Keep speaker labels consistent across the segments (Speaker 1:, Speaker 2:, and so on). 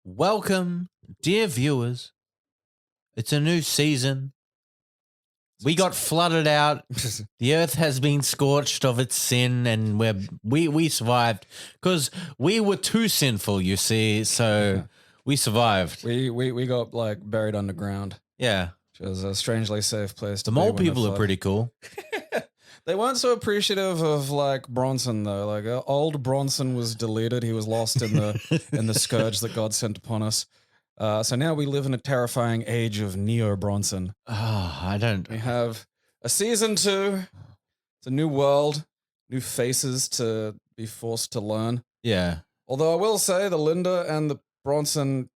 Speaker 1: Welcome, dear viewers. It's a new season. We got flooded out. The earth has been scorched of its sin, and we survived because we were too sinful, you see. So we survived.
Speaker 2: We got like buried underground.
Speaker 1: Yeah.
Speaker 2: Which was a strangely safe place to
Speaker 1: The
Speaker 2: be.
Speaker 1: mole people are pretty cool.
Speaker 2: They weren't so appreciative of like Bronson though. Like old Bronson was deleted. He was lost in the scourge that God sent upon us. So now we live in a terrifying age of Neo Bronson.
Speaker 1: Oh, I don't.
Speaker 2: We have a season 2. It's a new world, new faces to be forced to learn.
Speaker 1: Yeah.
Speaker 2: Although I will say the Linda and the Bronson,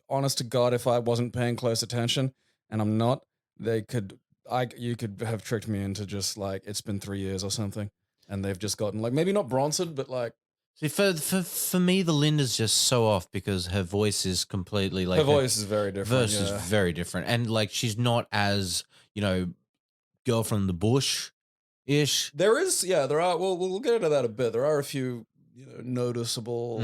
Speaker 2: honest to God, if I wasn't paying close attention, and I'm not, you could have tricked me into just like it's been 3 years or something, and they've just gotten like maybe not Bronson, but like.
Speaker 1: See, for me, the Linda's just so off because her voice is completely like
Speaker 2: her voice is very different.
Speaker 1: Verse is very different, and like she's not as girl from the bush ish.
Speaker 2: There are. We'll get into that a bit. There are a few noticeable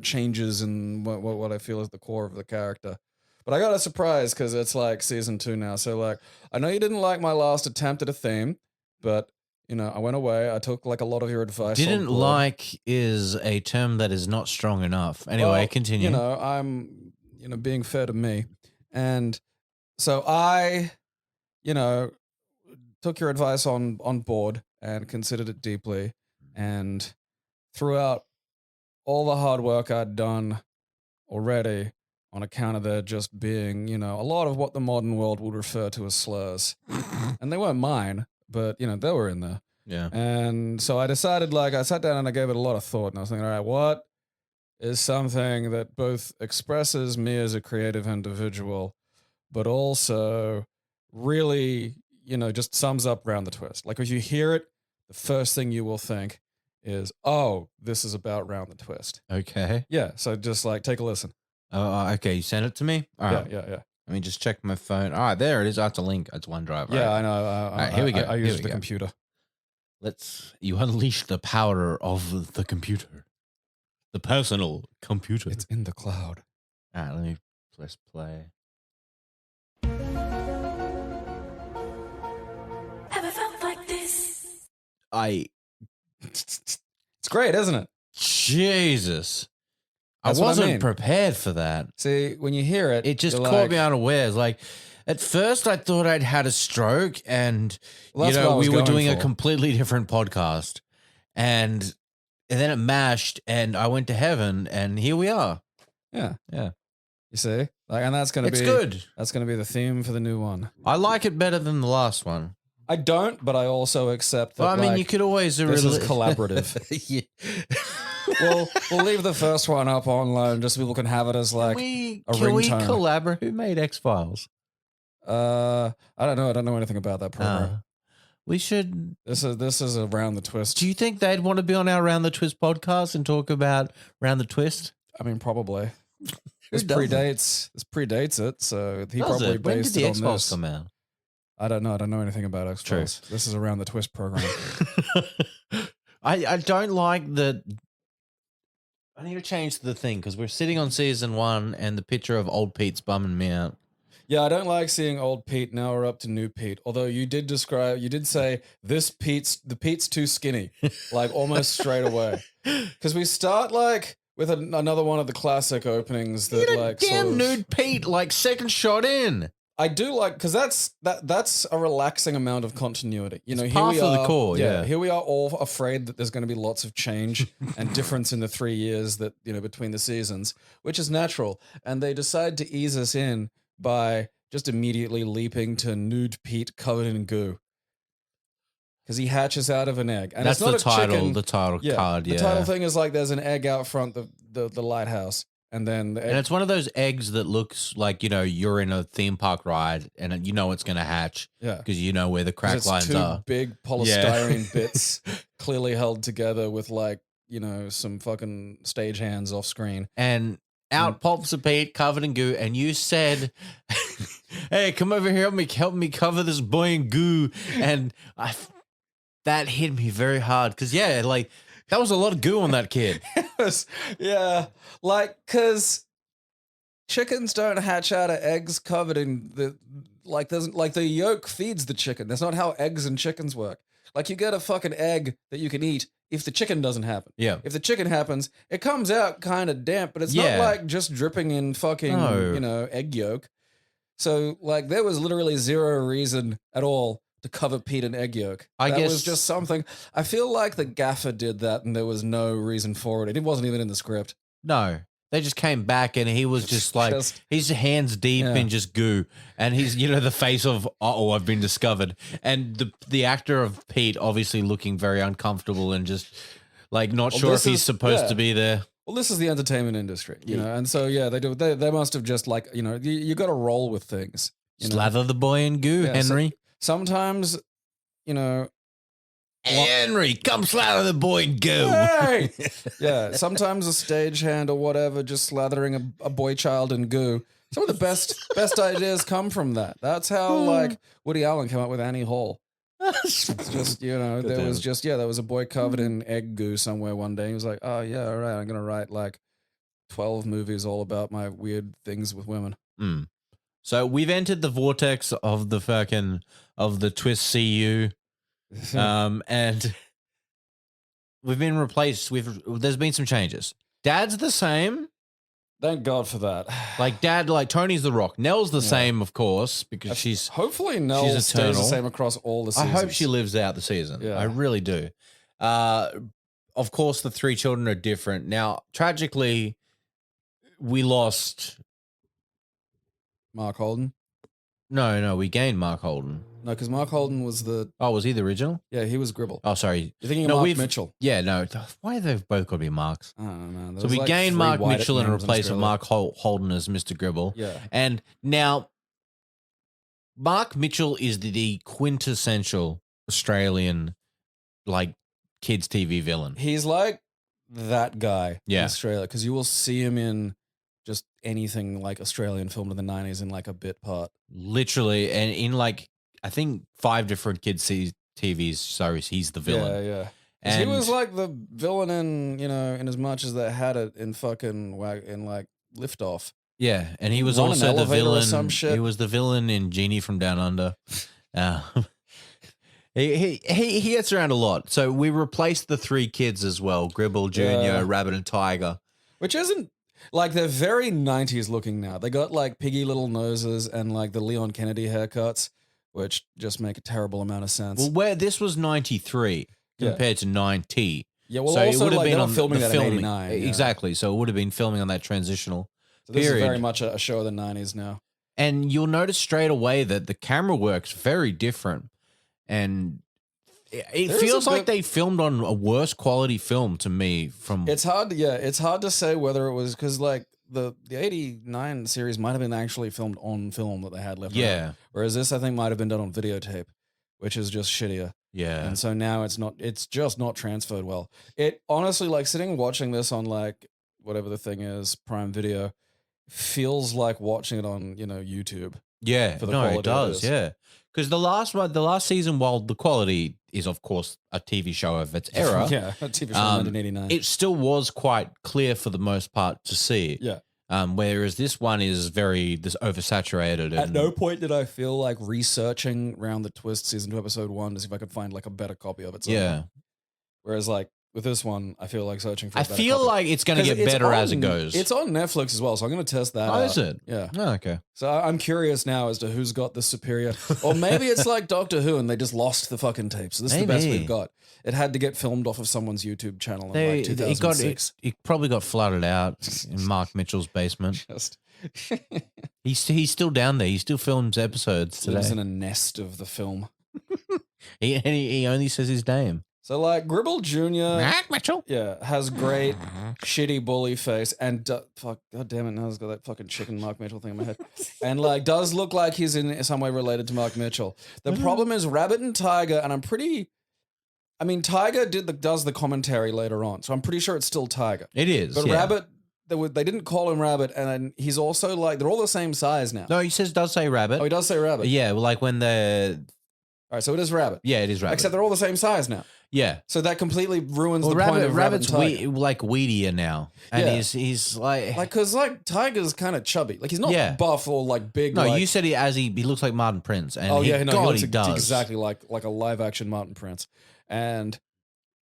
Speaker 2: changes in what I feel is the core of the character. But I got a surprise because it's like season 2 now. So like I know you didn't like my last attempt at a theme, but. I went away. I took like a lot of your advice.
Speaker 1: Didn't like is a term that is not strong enough. Anyway, continue.
Speaker 2: I'm, being fair to me. And so I, took your advice on board and considered it deeply. And throughout all the hard work I'd done already on account of there just being, a lot of what the modern world would refer to as slurs. And they weren't mine. But, they were in there.
Speaker 1: Yeah.
Speaker 2: And so I decided, I sat down and I gave it a lot of thought. And I was thinking, all right, what is something that both expresses me as a creative individual, but also really, just sums up Round the Twist? Like, if you hear it, the first thing you will think is, oh, this is about Round the Twist.
Speaker 1: Okay.
Speaker 2: Yeah. So just, take a listen.
Speaker 1: Oh, okay. You sent it to me? All right.
Speaker 2: Yeah.
Speaker 1: Let me just check my phone. All right, there it is. That's a link. It's OneDrive.
Speaker 2: Yeah,
Speaker 1: right?
Speaker 2: I know.
Speaker 1: All right, here we go.
Speaker 2: I use the computer.
Speaker 1: You unleash the power of the computer. The personal computer.
Speaker 2: It's in the cloud.
Speaker 1: All right, let me press play.
Speaker 3: Ever felt like this?
Speaker 2: It's great, isn't it?
Speaker 1: Jesus.
Speaker 2: That's
Speaker 1: I wasn't
Speaker 2: what I mean.
Speaker 1: prepared for that.
Speaker 2: See, when you hear it,
Speaker 1: it just caught me unawares. Like, at first, I thought I'd had a stroke, and we were doing a completely different podcast, and then it mashed, and I went to heaven, and here we are.
Speaker 2: Yeah.
Speaker 1: You
Speaker 2: see, and that's gonna be
Speaker 1: good.
Speaker 2: That's gonna be the theme for the new one.
Speaker 1: I like it better than the last one.
Speaker 2: I don't, but I also accept that.
Speaker 1: Well, I mean, you could always
Speaker 2: this is collaborative.
Speaker 1: Yeah.
Speaker 2: We'll leave the first one up online just so people can have it as like a ringtone.
Speaker 1: Can we collaborate? Who made X-Files?
Speaker 2: I don't know. I don't know anything about that program.
Speaker 1: We should.
Speaker 2: This is a Round the Twist.
Speaker 1: Do you think they'd want to be on our Round the Twist podcast and talk about Round the Twist?
Speaker 2: I mean, probably. This predates it, so he probably
Speaker 1: When did
Speaker 2: based
Speaker 1: the
Speaker 2: it on
Speaker 1: X-Files
Speaker 2: this.
Speaker 1: come out?
Speaker 2: I don't know. I don't know anything about X-Files. This is a Round the Twist program.
Speaker 1: I don't like the. I need to change the thing because we're sitting on season 1 and the picture of old Pete's bumming me out.
Speaker 2: Yeah, I don't like seeing old Pete. Now we're up to new Pete. Although you did say the Pete's too skinny, like almost straight away. Because we start like with another one of the classic openings that like
Speaker 1: damn nude Pete, like second shot in.
Speaker 2: I do like because that's a relaxing amount of continuity. Here we
Speaker 1: are. The core,
Speaker 2: Here we are all afraid that there's going to be lots of change and difference in the 3 years that between the seasons, which is natural. And they decide to ease us in by just immediately leaping to nude Pete covered in goo because he hatches out of an egg. And
Speaker 1: that's
Speaker 2: it's not
Speaker 1: the title.
Speaker 2: Chicken.
Speaker 1: The title card.
Speaker 2: The title thing is like there's an egg out front the lighthouse. And then
Speaker 1: and it's one of those eggs that looks like, you're in a theme park ride and you know it's going to hatch.
Speaker 2: Yeah.
Speaker 1: Because you know where the crack lines
Speaker 2: two
Speaker 1: are.
Speaker 2: Big polystyrene bits clearly held together with like, some fucking stage hands off screen.
Speaker 1: And out pops a Pete covered in goo. And you said, hey, come over here. Help me cover this boy in goo. And that hit me very hard. Because, That was a lot of goo on that kid.
Speaker 2: Yeah, like because chickens don't hatch out of eggs covered in the yolk feeds the chicken. That's not how eggs and chickens work. Like you get a fucking egg that you can eat if the chicken doesn't happen.
Speaker 1: Yeah.
Speaker 2: If the chicken happens, it comes out kind of damp, but it's
Speaker 1: Yeah.
Speaker 2: not like just dripping in fucking,
Speaker 1: No.
Speaker 2: egg yolk. So like there was literally zero reason at all to cover Pete in egg yolk. That was
Speaker 1: guess-
Speaker 2: just something. I feel like the gaffer did that and there was no reason for it. It wasn't even in the script.
Speaker 1: No. They just came back and he was just like, his hands deep in just goo. And he's, the face of, I've been discovered. And the actor of Pete obviously looking very uncomfortable and just like not sure if he's supposed to be there.
Speaker 2: Well, this is the entertainment industry, and so they must have just like you got to roll with things.
Speaker 1: Slather the boy in goo,
Speaker 2: Yeah,
Speaker 1: Henry.
Speaker 2: Sometimes,
Speaker 1: Henry, come slather the boy in goo.
Speaker 2: hey! Yeah, sometimes a stagehand or whatever just slathering a boy child in goo. Some of the best ideas come from that. That's how like Woody Allen came up with Annie Hall. It's just there was a boy covered in egg goo somewhere one day. He was like, oh yeah, all right, I'm gonna write like 12 movies all about my weird things with women.
Speaker 1: So we've entered the vortex of the twist CU. And we've been replaced. There's been some changes. Dad's the same.
Speaker 2: Thank God for that.
Speaker 1: Like Dad, like Tony's the Rock. Nell's the same, of course, because she's
Speaker 2: hopefully Nell
Speaker 1: she's
Speaker 2: stays the
Speaker 1: eternal.
Speaker 2: same across all the
Speaker 1: I
Speaker 2: seasons.
Speaker 1: hope she lives out the season.
Speaker 2: Yeah.
Speaker 1: I really do. Of course, the three children are different. Now, tragically, we lost.
Speaker 2: Mark Holden.
Speaker 1: No, we gained Mark Holden.
Speaker 2: No, because Mark Holden was
Speaker 1: Was he the original?
Speaker 2: yeah, he was Gribble.
Speaker 1: Oh, sorry.
Speaker 2: You're thinking of Mark Mitchell.
Speaker 1: Yeah, no. Why have they both got to be Marks?
Speaker 2: I don't know. There
Speaker 1: So
Speaker 2: was
Speaker 1: we
Speaker 2: like
Speaker 1: gained
Speaker 2: 3
Speaker 1: Mark
Speaker 2: white
Speaker 1: Mitchell and
Speaker 2: names in
Speaker 1: replaced with
Speaker 2: Australia.
Speaker 1: Mark Holden as Mr. Gribble.
Speaker 2: Yeah.
Speaker 1: And now, Mark Mitchell is the quintessential Australian, like, kids' TV villain.
Speaker 2: He's like that guy in
Speaker 1: Yeah.
Speaker 2: Australia because you will see him in just anything like Australian filmed in the 90s in like a bit part.
Speaker 1: Literally, and in, like, I think 5 different kids' TV shows, he's the villain.
Speaker 2: Yeah. 'Cause he
Speaker 1: And
Speaker 2: was like the villain in as much as they had it in fucking in like Liftoff.
Speaker 1: yeah, and he was
Speaker 2: Run an
Speaker 1: also the
Speaker 2: elevator or
Speaker 1: villain.
Speaker 2: some shit.
Speaker 1: He was the villain in Genie from Down Under. He gets around a lot. So we replaced the 3 kids as well: Gribble, Junior, Rabbit, and Tiger.
Speaker 2: Which isn't like they're very 90s looking now. They got like piggy little noses and like the Leon Kennedy haircuts, which just make a terrible amount of sense.
Speaker 1: Well, where this was 93 compared to 90.
Speaker 2: Yeah, well,
Speaker 1: so
Speaker 2: also
Speaker 1: it would have
Speaker 2: like
Speaker 1: been
Speaker 2: they're
Speaker 1: on
Speaker 2: not filming
Speaker 1: the
Speaker 2: that
Speaker 1: filming.
Speaker 2: in 89. Yeah.
Speaker 1: Exactly. So it would have been filming on that transitional
Speaker 2: So this
Speaker 1: period.
Speaker 2: is very much a show of the 90s now.
Speaker 1: And you'll notice straight away that the camera works very different. And it
Speaker 2: There is
Speaker 1: feels
Speaker 2: a
Speaker 1: like
Speaker 2: bit-
Speaker 1: they filmed on a worse quality film to me from
Speaker 2: It's hard to say whether it was because like the 89 series might have been actually filmed on film that they had left.
Speaker 1: Yeah.
Speaker 2: around. Whereas this I think might have been done on videotape, which is just shittier.
Speaker 1: Yeah.
Speaker 2: And so now it's just not transferred well. It honestly, like sitting and watching this on like whatever the thing is, Prime Video, feels like watching it on, YouTube.
Speaker 1: Yeah,
Speaker 2: for the
Speaker 1: no,
Speaker 2: quality
Speaker 1: it
Speaker 2: it
Speaker 1: does.
Speaker 2: is.
Speaker 1: Yeah, because the last season, while the quality is of course a TV show of its era,
Speaker 2: Yeah, a TV show from 1989.
Speaker 1: it still was quite clear for the most part to see.
Speaker 2: Yeah.
Speaker 1: Whereas this one is very oversaturated.
Speaker 2: At
Speaker 1: and,
Speaker 2: no point did I feel like researching around the twist season 2 episode 1 to see if I could find like a better copy of it. somewhere.
Speaker 1: Yeah,
Speaker 2: Whereas like with this one, I feel like searching for.
Speaker 1: I
Speaker 2: a better
Speaker 1: feel
Speaker 2: copy.
Speaker 1: like it's going to
Speaker 2: 'Cause
Speaker 1: get
Speaker 2: it's
Speaker 1: better as it
Speaker 2: on-
Speaker 1: goes.
Speaker 2: It's on Netflix as well, so I'm going to test that.
Speaker 1: Oh,
Speaker 2: out.
Speaker 1: is it?
Speaker 2: Yeah.
Speaker 1: Oh, okay.
Speaker 2: So I'm curious now as to who's got the superior, or maybe it's like Doctor Who and they just lost the fucking tape. So this is the best
Speaker 1: Maybe.
Speaker 2: we've got. It had to get filmed off of someone's YouTube channel in
Speaker 1: They,
Speaker 2: like 2006.
Speaker 1: it probably got flooded out in Mark Mitchell's basement.
Speaker 2: Just
Speaker 1: He's still down there. He still films episodes
Speaker 2: lives
Speaker 1: today.
Speaker 2: in a nest of the film.
Speaker 1: He only says his name.
Speaker 2: So like Gribble Jr.
Speaker 1: Mark Mitchell.
Speaker 2: Yeah, has great shitty bully face and fuck, god damn it, now he's got that fucking chicken Mark Mitchell thing in my head, and like does look like he's in some way related to Mark Mitchell. The problem is Rabbit and Tiger, and Tiger does the commentary later on, so I'm pretty sure it's still Tiger.
Speaker 1: It is.
Speaker 2: But
Speaker 1: yeah.
Speaker 2: Rabbit, they didn't call him Rabbit, and then he's also like they're all the same size now.
Speaker 1: No, he does say rabbit.
Speaker 2: Oh, he does say Rabbit.
Speaker 1: Yeah, well, like when the
Speaker 2: All right, so it is rabbit.
Speaker 1: Yeah, it is rabbit.
Speaker 2: Except they're all the same size now.
Speaker 1: Yeah.
Speaker 2: So that completely ruins the point of
Speaker 1: rabbit's
Speaker 2: rabbit and tiger.
Speaker 1: like weedier now, and
Speaker 2: Yeah.
Speaker 1: he's like
Speaker 2: Because tiger's kind of chubby. Like he's not
Speaker 1: Yeah.
Speaker 2: buff or like big.
Speaker 1: no.
Speaker 2: like,
Speaker 1: You said he looks like Martin Prince, and
Speaker 2: he
Speaker 1: God,
Speaker 2: looks
Speaker 1: he does
Speaker 2: exactly like a live action Martin Prince. And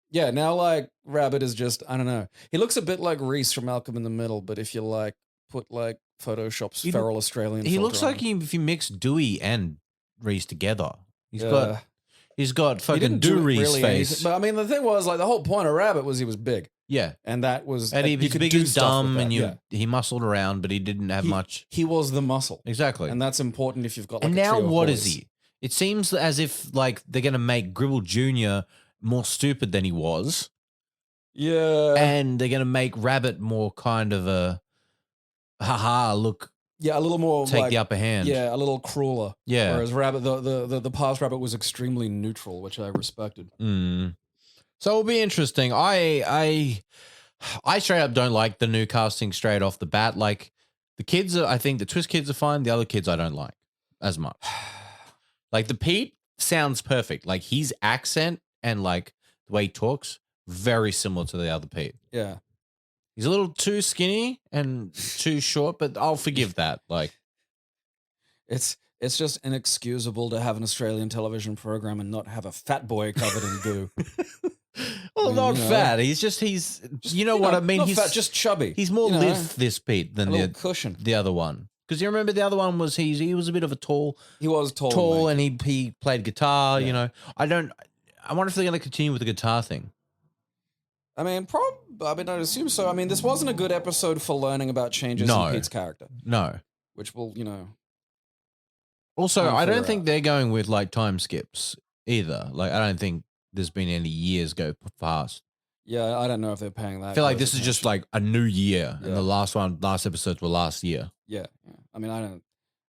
Speaker 2: yeah, now like rabbit is just I don't know. He looks a bit like Reese from Malcolm in the Middle, but if you like put like Photoshop's
Speaker 1: He-
Speaker 2: feral Australian.
Speaker 1: He
Speaker 2: filter
Speaker 1: looks
Speaker 2: on
Speaker 1: like
Speaker 2: him.
Speaker 1: if you mix Dewey and Reese together. He's
Speaker 2: Yeah.
Speaker 1: got
Speaker 2: He
Speaker 1: fucking
Speaker 2: didn't do
Speaker 1: Dewey's
Speaker 2: really
Speaker 1: face.
Speaker 2: anything. But I mean, the thing was like the whole point of rabbit was he was big,
Speaker 1: Yeah,
Speaker 2: and that was
Speaker 1: and he
Speaker 2: you
Speaker 1: was
Speaker 2: could
Speaker 1: big
Speaker 2: do
Speaker 1: and
Speaker 2: stuff with
Speaker 1: dumb,
Speaker 2: that,
Speaker 1: and
Speaker 2: yeah.
Speaker 1: he muscled around, but he didn't have much.
Speaker 2: He was the muscle,
Speaker 1: Exactly.
Speaker 2: and that's important if you've got. Like,
Speaker 1: And
Speaker 2: a
Speaker 1: now
Speaker 2: trio of
Speaker 1: what is
Speaker 2: boys.
Speaker 1: he? It seems as if like they're gonna make Gribble Jr. more stupid than he was,
Speaker 2: Yeah,
Speaker 1: and they're gonna make Rabbit more kind of a haha look,
Speaker 2: yeah, a little more
Speaker 1: take
Speaker 2: like,
Speaker 1: the upper hand.
Speaker 2: yeah, a little crueler.
Speaker 1: Yeah.
Speaker 2: Whereas rabbit, the past rabbit was extremely neutral, which I respected.
Speaker 1: Mm. So it'll be interesting. I straight up don't like the new casting straight off the bat. Like the kids, I think the Twist kids are fine. The other kids I don't like as much. Like the Pete sounds perfect. Like his accent and like the way he talks, very similar to the other Pete.
Speaker 2: Yeah,
Speaker 1: He's a little too skinny and too short, but I'll forgive that. Like,
Speaker 2: it's just inexcusable to have an Australian television program and not have a fat boy covered in goo.
Speaker 1: well,
Speaker 2: mean,
Speaker 1: not
Speaker 2: you know,
Speaker 1: fat. He's you know what I mean?
Speaker 2: Not
Speaker 1: He's
Speaker 2: fat, just chubby.
Speaker 1: he's more
Speaker 2: you know,
Speaker 1: lithe, this Pete,
Speaker 2: a
Speaker 1: than
Speaker 2: little cushion.
Speaker 1: the other one. Because you remember the other one was he was a bit of a tall,
Speaker 2: He was tall,
Speaker 1: and he played guitar.
Speaker 2: Yeah.
Speaker 1: You know, I wonder if they're going to continue with the guitar thing.
Speaker 2: I mean, I'd assume so. I mean, this wasn't a good episode for learning about changes
Speaker 1: No.
Speaker 2: in Pete's character,
Speaker 1: No.
Speaker 2: which will,
Speaker 1: Also,
Speaker 2: Trying to
Speaker 1: I don't
Speaker 2: figure
Speaker 1: think
Speaker 2: out.
Speaker 1: they're going with like time skips either. Like, I don't think there's been any years go past.
Speaker 2: yeah, I don't know if they're paying that.
Speaker 1: I feel like
Speaker 2: close
Speaker 1: this is just
Speaker 2: attention.
Speaker 1: like a new year, and
Speaker 2: Yeah.
Speaker 1: the last episodes were last year.
Speaker 2: Yeah. I mean,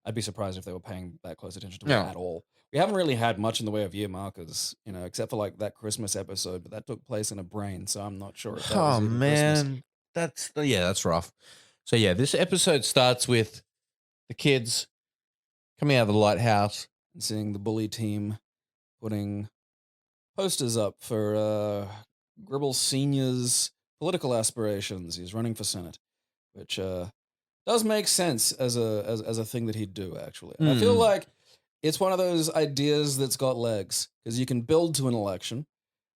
Speaker 2: I'd be surprised if they were paying that close attention to it
Speaker 1: Yeah.
Speaker 2: at all. We haven't really had much in the way of year markers, except for like that Christmas episode, but that took place in a brain, so I'm not sure if that was
Speaker 1: Oh
Speaker 2: even Christmas.
Speaker 1: man, that's rough. So yeah, this episode starts with the kids coming out of the lighthouse.
Speaker 2: And seeing the bully team putting posters up for Gribble Senior's political aspirations. He's running for Senate, which does make sense as a thing that he'd do, actually. And I feel
Speaker 1: Hmm.
Speaker 2: like it's one of those ideas that's got legs, because you can build to an election.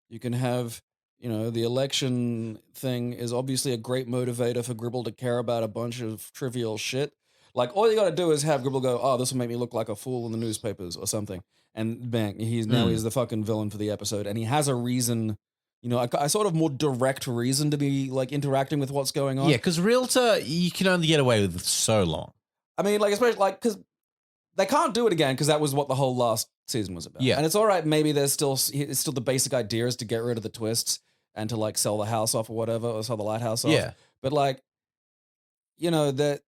Speaker 2: You can have, the election thing is obviously a great motivator for Gribble to care about a bunch of trivial shit. Like, all you got to do is have Gribble go, oh, this will make me look like a fool in the newspapers or something. And bang, he's the fucking villain for the episode. And he has a reason, a sort of more direct reason to be like interacting with what's going on.
Speaker 1: Yeah, because realtor, you can only get away with so long.
Speaker 2: I mean, like, especially like, because they can't do it again, because that was what the whole last season was about.
Speaker 1: Yeah.
Speaker 2: And it's all right. Maybe it's still the basic idea is to get rid of the twists and to like sell the house off or whatever, or sell the lighthouse off.
Speaker 1: Yeah.
Speaker 2: But like, that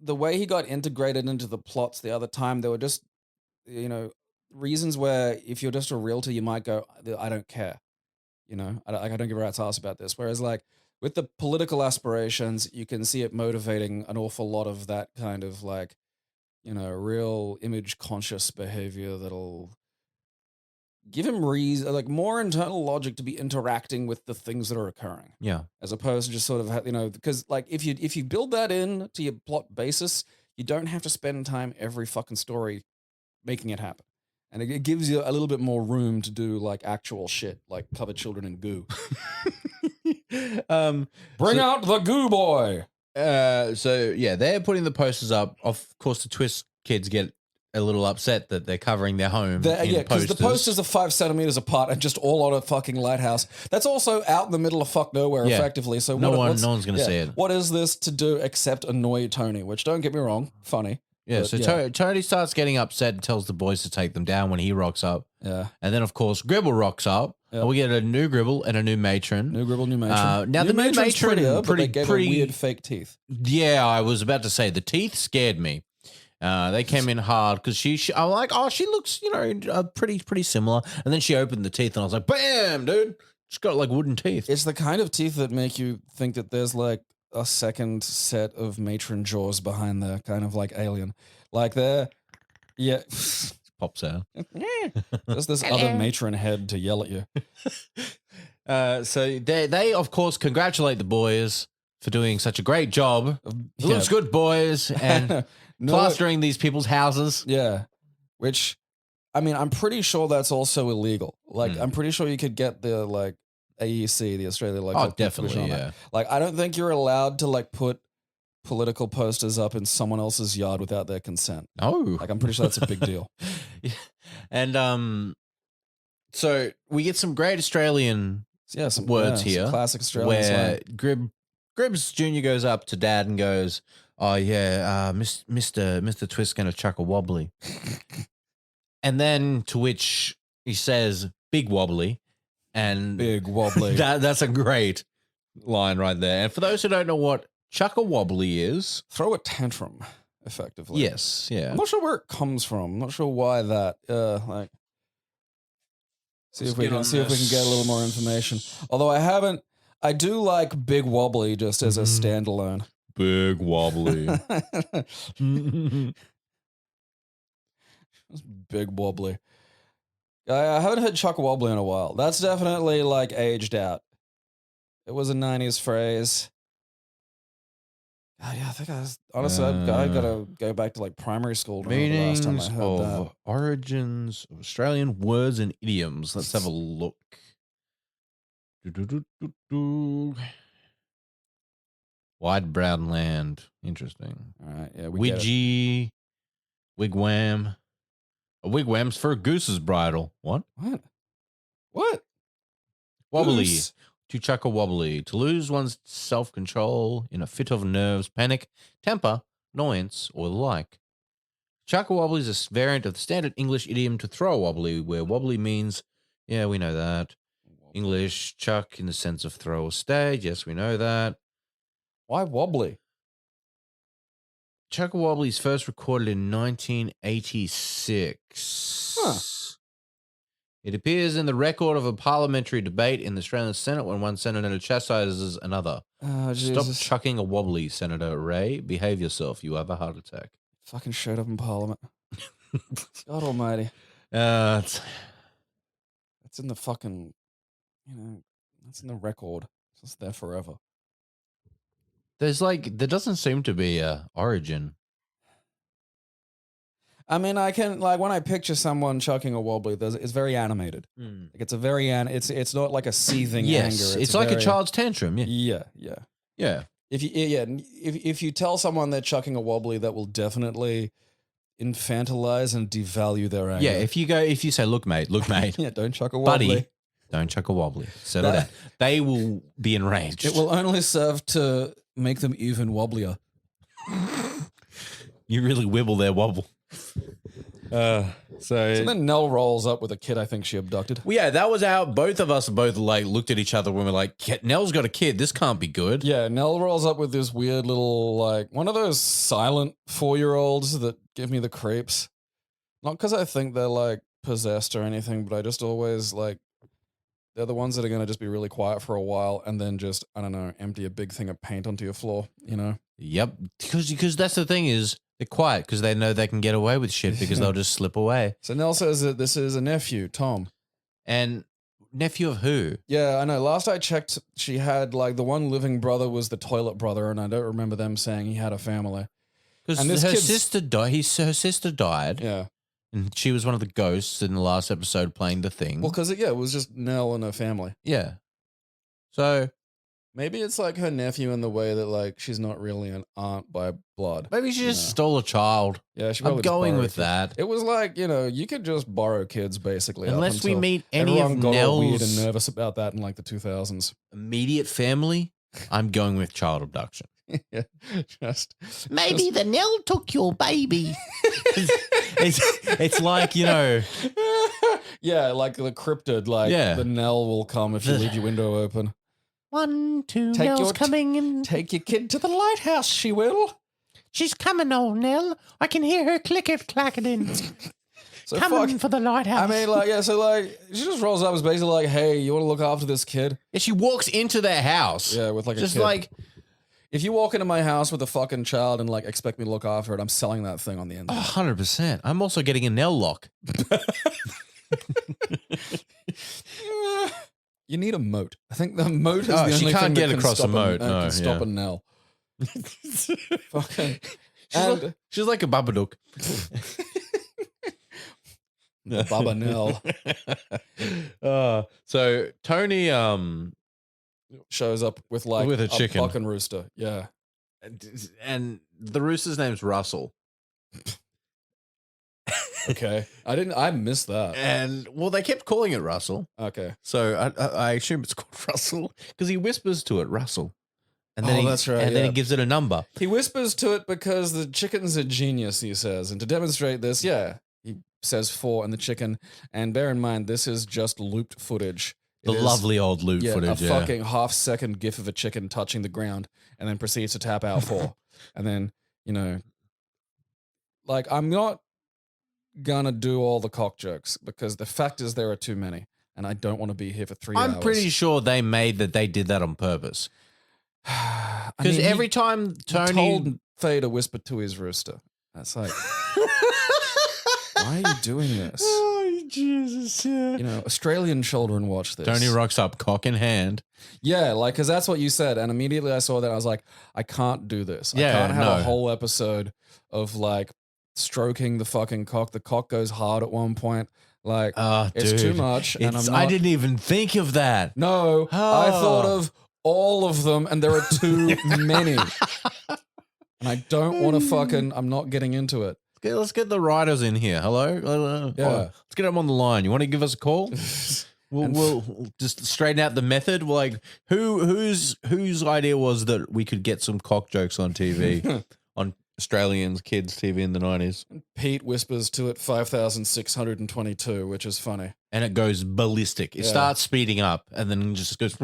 Speaker 2: the way he got integrated into the plots the other time, there were just, reasons where if you're just a realtor, you might go, I don't care. I don't give a rat's ass about this. Whereas like with the political aspirations, you can see it motivating an awful lot of that kind of like, real image conscious behavior that'll give him reason, like more internal logic to be interacting with the things that are occurring,
Speaker 1: Yeah.
Speaker 2: as opposed to just sort of, because like if you build that in to your plot basis, you don't have to spend time every fucking story making it happen. And it gives you a little bit more room to do like actual shit, like cover children in goo. Bring out the goo boy.
Speaker 1: So yeah, they're putting the posters up. Of course, the Twist kids get a little upset that they're covering their home.
Speaker 2: Yeah, because the posters are 5 centimeters apart and just all on a fucking lighthouse. That's also out in the middle of fuck nowhere,
Speaker 1: Yeah.
Speaker 2: effectively. So
Speaker 1: No
Speaker 2: what's-
Speaker 1: one's going to see it.
Speaker 2: What is this to do except annoy Tony? Which, don't get me wrong, funny.
Speaker 1: Yeah,
Speaker 2: But,
Speaker 1: so
Speaker 2: yeah.
Speaker 1: Tony starts getting upset and tells the boys to take them down when he rocks up.
Speaker 2: Yeah,
Speaker 1: And then, of course, Gribble rocks up.
Speaker 2: Yep.
Speaker 1: And we get a new Gribble and a new matron.
Speaker 2: new Gribble, new matron.
Speaker 1: Now, the new
Speaker 2: matron's
Speaker 1: matron,
Speaker 2: prettier, but they
Speaker 1: pretty-
Speaker 2: gave
Speaker 1: pretty-
Speaker 2: her weird fake teeth.
Speaker 1: Yeah, I was about to say the teeth scared me. They came in hard because I'm like, oh, she looks, pretty similar. And then she opened the teeth and I was like, bam, dude. She's got like wooden teeth.
Speaker 2: It's the kind of teeth that make you think that there's like a second set of matron jaws behind there, kind of like Alien. Like they're, yeah,
Speaker 1: pops out.
Speaker 2: There's this other matron head to yell at you.
Speaker 1: So they of course congratulate the boys for doing such a great job. It looks good, boys, and plastering these people's houses.
Speaker 2: Yeah, which, I mean, I'm pretty sure that's also illegal. Like, I'm pretty sure you could get the like AEC, the Australia like.
Speaker 1: Oh, definitely, yeah.
Speaker 2: Like, I don't think you're allowed to like put political posters up in someone else's yard without their consent.
Speaker 1: Oh,
Speaker 2: Like, I'm pretty sure that's a big deal.
Speaker 1: Yeah. And so we get some great Australian
Speaker 2: Some
Speaker 1: words here,
Speaker 2: some classic Australian
Speaker 1: where
Speaker 2: slang.
Speaker 1: Gribbs Jr. goes up to Dad and goes, "Oh yeah, Mr. Twist's gonna chuck a wobbly," and then to which he says, "Big wobbly," and
Speaker 2: Big wobbly.
Speaker 1: that's a great line right there. And for those who don't know what chuck a wobbly is,
Speaker 2: Throw a tantrum, effectively.
Speaker 1: yes, yeah,
Speaker 2: I'm not sure where it comes from. I'm not sure why that. Like, see if we can get a little more information. Although I do like Big Wobbly just as a standalone.
Speaker 1: big wobbly.
Speaker 2: Big Wobbly. I haven't heard Chuck Wobbly in a while. That's definitely like aged out. It was a 90s phrase. Yeah, I think honestly, I gotta go back to like primary school. To remember the last time I
Speaker 1: Meanings
Speaker 2: heard
Speaker 1: of
Speaker 2: that.
Speaker 1: origins of Australian words and idioms. Let's have a look. Do-do-do-do-do. Wide brown land. Interesting.
Speaker 2: All right, yeah, we get it.
Speaker 1: Widgie. Wigwam. A wigwam's for a goose's bridle. What?
Speaker 2: What?
Speaker 1: Wobbly.
Speaker 2: Goose.
Speaker 1: To chuck a wobbly. To lose one's self-control in a fit of nerves, panic, temper, annoyance, or the like. Chuck a wobbly is a variant of the standard English idiom to throw a wobbly, where wobbly means, yeah, we know that. English, chuck in the sense of throw or stage. Yes, we know that.
Speaker 2: Why wobbly?
Speaker 1: Chuck a wobbly is first recorded in 1986.
Speaker 2: Huh.
Speaker 1: It appears in the record of a parliamentary debate in the Australian Senate when one senator chastises another.
Speaker 2: Oh,
Speaker 1: Stop
Speaker 2: Jesus.
Speaker 1: chucking a wobbly, Senator Ray. Behave yourself. You have a heart attack.
Speaker 2: Fucking showed up in Parliament. God almighty.
Speaker 1: It's
Speaker 2: It's in the fucking, it's in the record. It's just there forever.
Speaker 1: there doesn't seem to be a origin.
Speaker 2: I mean, I can, like, when I picture someone chucking a wobbly, it's very animated. Like, it's a very, it's not like a seething
Speaker 1: Yes,
Speaker 2: anger.
Speaker 1: it's like a child's tantrum. Yeah,
Speaker 2: Yeah. If you tell someone they're chucking a wobbly, that will definitely infantilize and devalue their anger.
Speaker 1: yeah. If you say, look, mate,
Speaker 2: Yeah, don't chuck a wobbly.
Speaker 1: buddy, don't chuck a wobbly. Settle down. They will be enraged.
Speaker 2: It will only serve to make them even wobblier.
Speaker 1: You really wibble their wobble.
Speaker 2: So then Nell rolls up with a kid I think she abducted.
Speaker 1: Well, yeah, that was out. Both of us both like looked at each other when we're like, Nell's got a kid. This can't be good.
Speaker 2: Yeah, Nell rolls up with this weird little, like, one of those silent 4-year-olds that give me the creeps. Not because I think they're, like, possessed or anything, but I just always, like, they're the ones that are going to just be really quiet for a while and then just, I don't know, empty a big thing of paint onto your floor, you know?
Speaker 1: Yep. Because that's the thing is they're quiet because they know they can get away with shit because they'll just slip away.
Speaker 2: So Nell says that this is a nephew, Tom.
Speaker 1: And nephew of who?
Speaker 2: Yeah, I know. Last I checked, she had, like, the one living brother was the toilet brother, and I don't remember them saying he had a family.
Speaker 1: Because
Speaker 2: this
Speaker 1: her
Speaker 2: kid's-
Speaker 1: sister died. Her sister died.
Speaker 2: Yeah.
Speaker 1: And she was one of the ghosts in the last episode playing the thing.
Speaker 2: Well, because, it was just Nell and her family.
Speaker 1: Yeah. So
Speaker 2: Maybe it's like her nephew in the way that, like, she's not really an aunt by blood.
Speaker 1: maybe she just
Speaker 2: No.
Speaker 1: stole a child.
Speaker 2: Yeah, she
Speaker 1: I'm
Speaker 2: probably just
Speaker 1: going
Speaker 2: borrowed
Speaker 1: with
Speaker 2: kids.
Speaker 1: that.
Speaker 2: It was like, you could just borrow kids basically. up
Speaker 1: Unless we
Speaker 2: until
Speaker 1: meet any of
Speaker 2: everyone got all weird and
Speaker 1: Nell's
Speaker 2: nervous about that in like the 2000s.
Speaker 1: immediate family, I'm going with child abduction.
Speaker 2: Yeah, just
Speaker 1: Maybe the Nell took your baby. it's like,
Speaker 2: yeah, like the cryptid, like
Speaker 1: Yeah.
Speaker 2: the Nell will come if you leave your window open.
Speaker 1: 1, 2,
Speaker 2: Take
Speaker 1: Nell's
Speaker 2: your-
Speaker 1: coming and
Speaker 2: Take your kid to the lighthouse, she will.
Speaker 1: she's coming, old Nell. I can hear her clicker-clacking.
Speaker 2: So
Speaker 1: Coming
Speaker 2: fuck.
Speaker 1: for the lighthouse.
Speaker 2: I mean, like, yeah, so like she just rolls up as basically like, hey, you want to look after this kid?
Speaker 1: Yeah, she walks into their house.
Speaker 2: Yeah, with like
Speaker 1: just
Speaker 2: a kid.
Speaker 1: like,
Speaker 2: If you walk into my house with a fucking child and like expect me to look after it, I'm selling that thing on the internet.
Speaker 1: 100%. I'm also getting a Nell lock.
Speaker 2: You need a moat. I think the moat is
Speaker 1: Oh,
Speaker 2: the
Speaker 1: she
Speaker 2: only
Speaker 1: can't
Speaker 2: thing
Speaker 1: get
Speaker 2: that can
Speaker 1: across a
Speaker 2: stop
Speaker 1: moat, no,
Speaker 2: can stop
Speaker 1: yeah.
Speaker 2: a Nell. Fucking.
Speaker 1: She's like a Babadook.
Speaker 2: The Baba Nell
Speaker 1: So Tony
Speaker 2: shows up with like
Speaker 1: With a chicken.
Speaker 2: fucking rooster. Yeah.
Speaker 1: and the rooster's name's Russell.
Speaker 2: Okay. I missed that.
Speaker 1: And well, they kept calling it Russell.
Speaker 2: Okay.
Speaker 1: So I assume it's called Russell because he whispers to it, Russell. And then
Speaker 2: That's right.
Speaker 1: And then he gives it a number.
Speaker 2: He whispers to it because the chicken's a genius, he says. And to demonstrate this, he says 4 in the chicken. And bear in mind, this is just looped footage.
Speaker 1: The
Speaker 2: It is-
Speaker 1: lovely old loop footage.
Speaker 2: A fucking half-second gif of a chicken touching the ground and then proceeds to tap out 4. And then, like, I'm not gonna do all the cock jokes because the fact is there are too many. And I don't want to be here for 3 hours.
Speaker 1: I'm pretty sure they did that on purpose. Because every time Tony
Speaker 2: told Faye to whisper to his rooster. That's like, why are you doing this?
Speaker 1: Oh, Jesus, yeah.
Speaker 2: Australian children watch this.
Speaker 1: Tony rocks up, cock in hand.
Speaker 2: Yeah, like, because that's what you said. And immediately I saw that. I was like, I can't do this.
Speaker 1: Yeah,
Speaker 2: I can't have
Speaker 1: no.
Speaker 2: a whole episode of, like, stroking the fucking cock. The cock goes hard at one point. Like, it's too much. And
Speaker 1: I didn't even think of that.
Speaker 2: No, I thought of all of them, and there are too many. And I don't want to fucking, I'm not getting into it.
Speaker 1: Let's get the writers in here. Hello?
Speaker 2: Yeah.
Speaker 1: Let's get them on the line. You want to give us a call? We'll just straighten out the method. We're like, whose idea was that we could get some cock jokes on TV, on Australians kids TV in the 90s?
Speaker 2: Pete whispers to it 5,622, which is funny.
Speaker 1: And it goes ballistic. It starts speeding up and then just goes.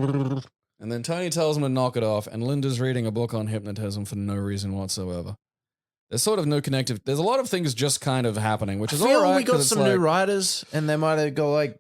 Speaker 2: And then Tony tells him to knock it off, and Linda's reading a book on hypnotism for no reason whatsoever. There's sort of no connective. There's a lot of things just kind of happening, which is all right.
Speaker 1: We got some new writers, and they might have go like.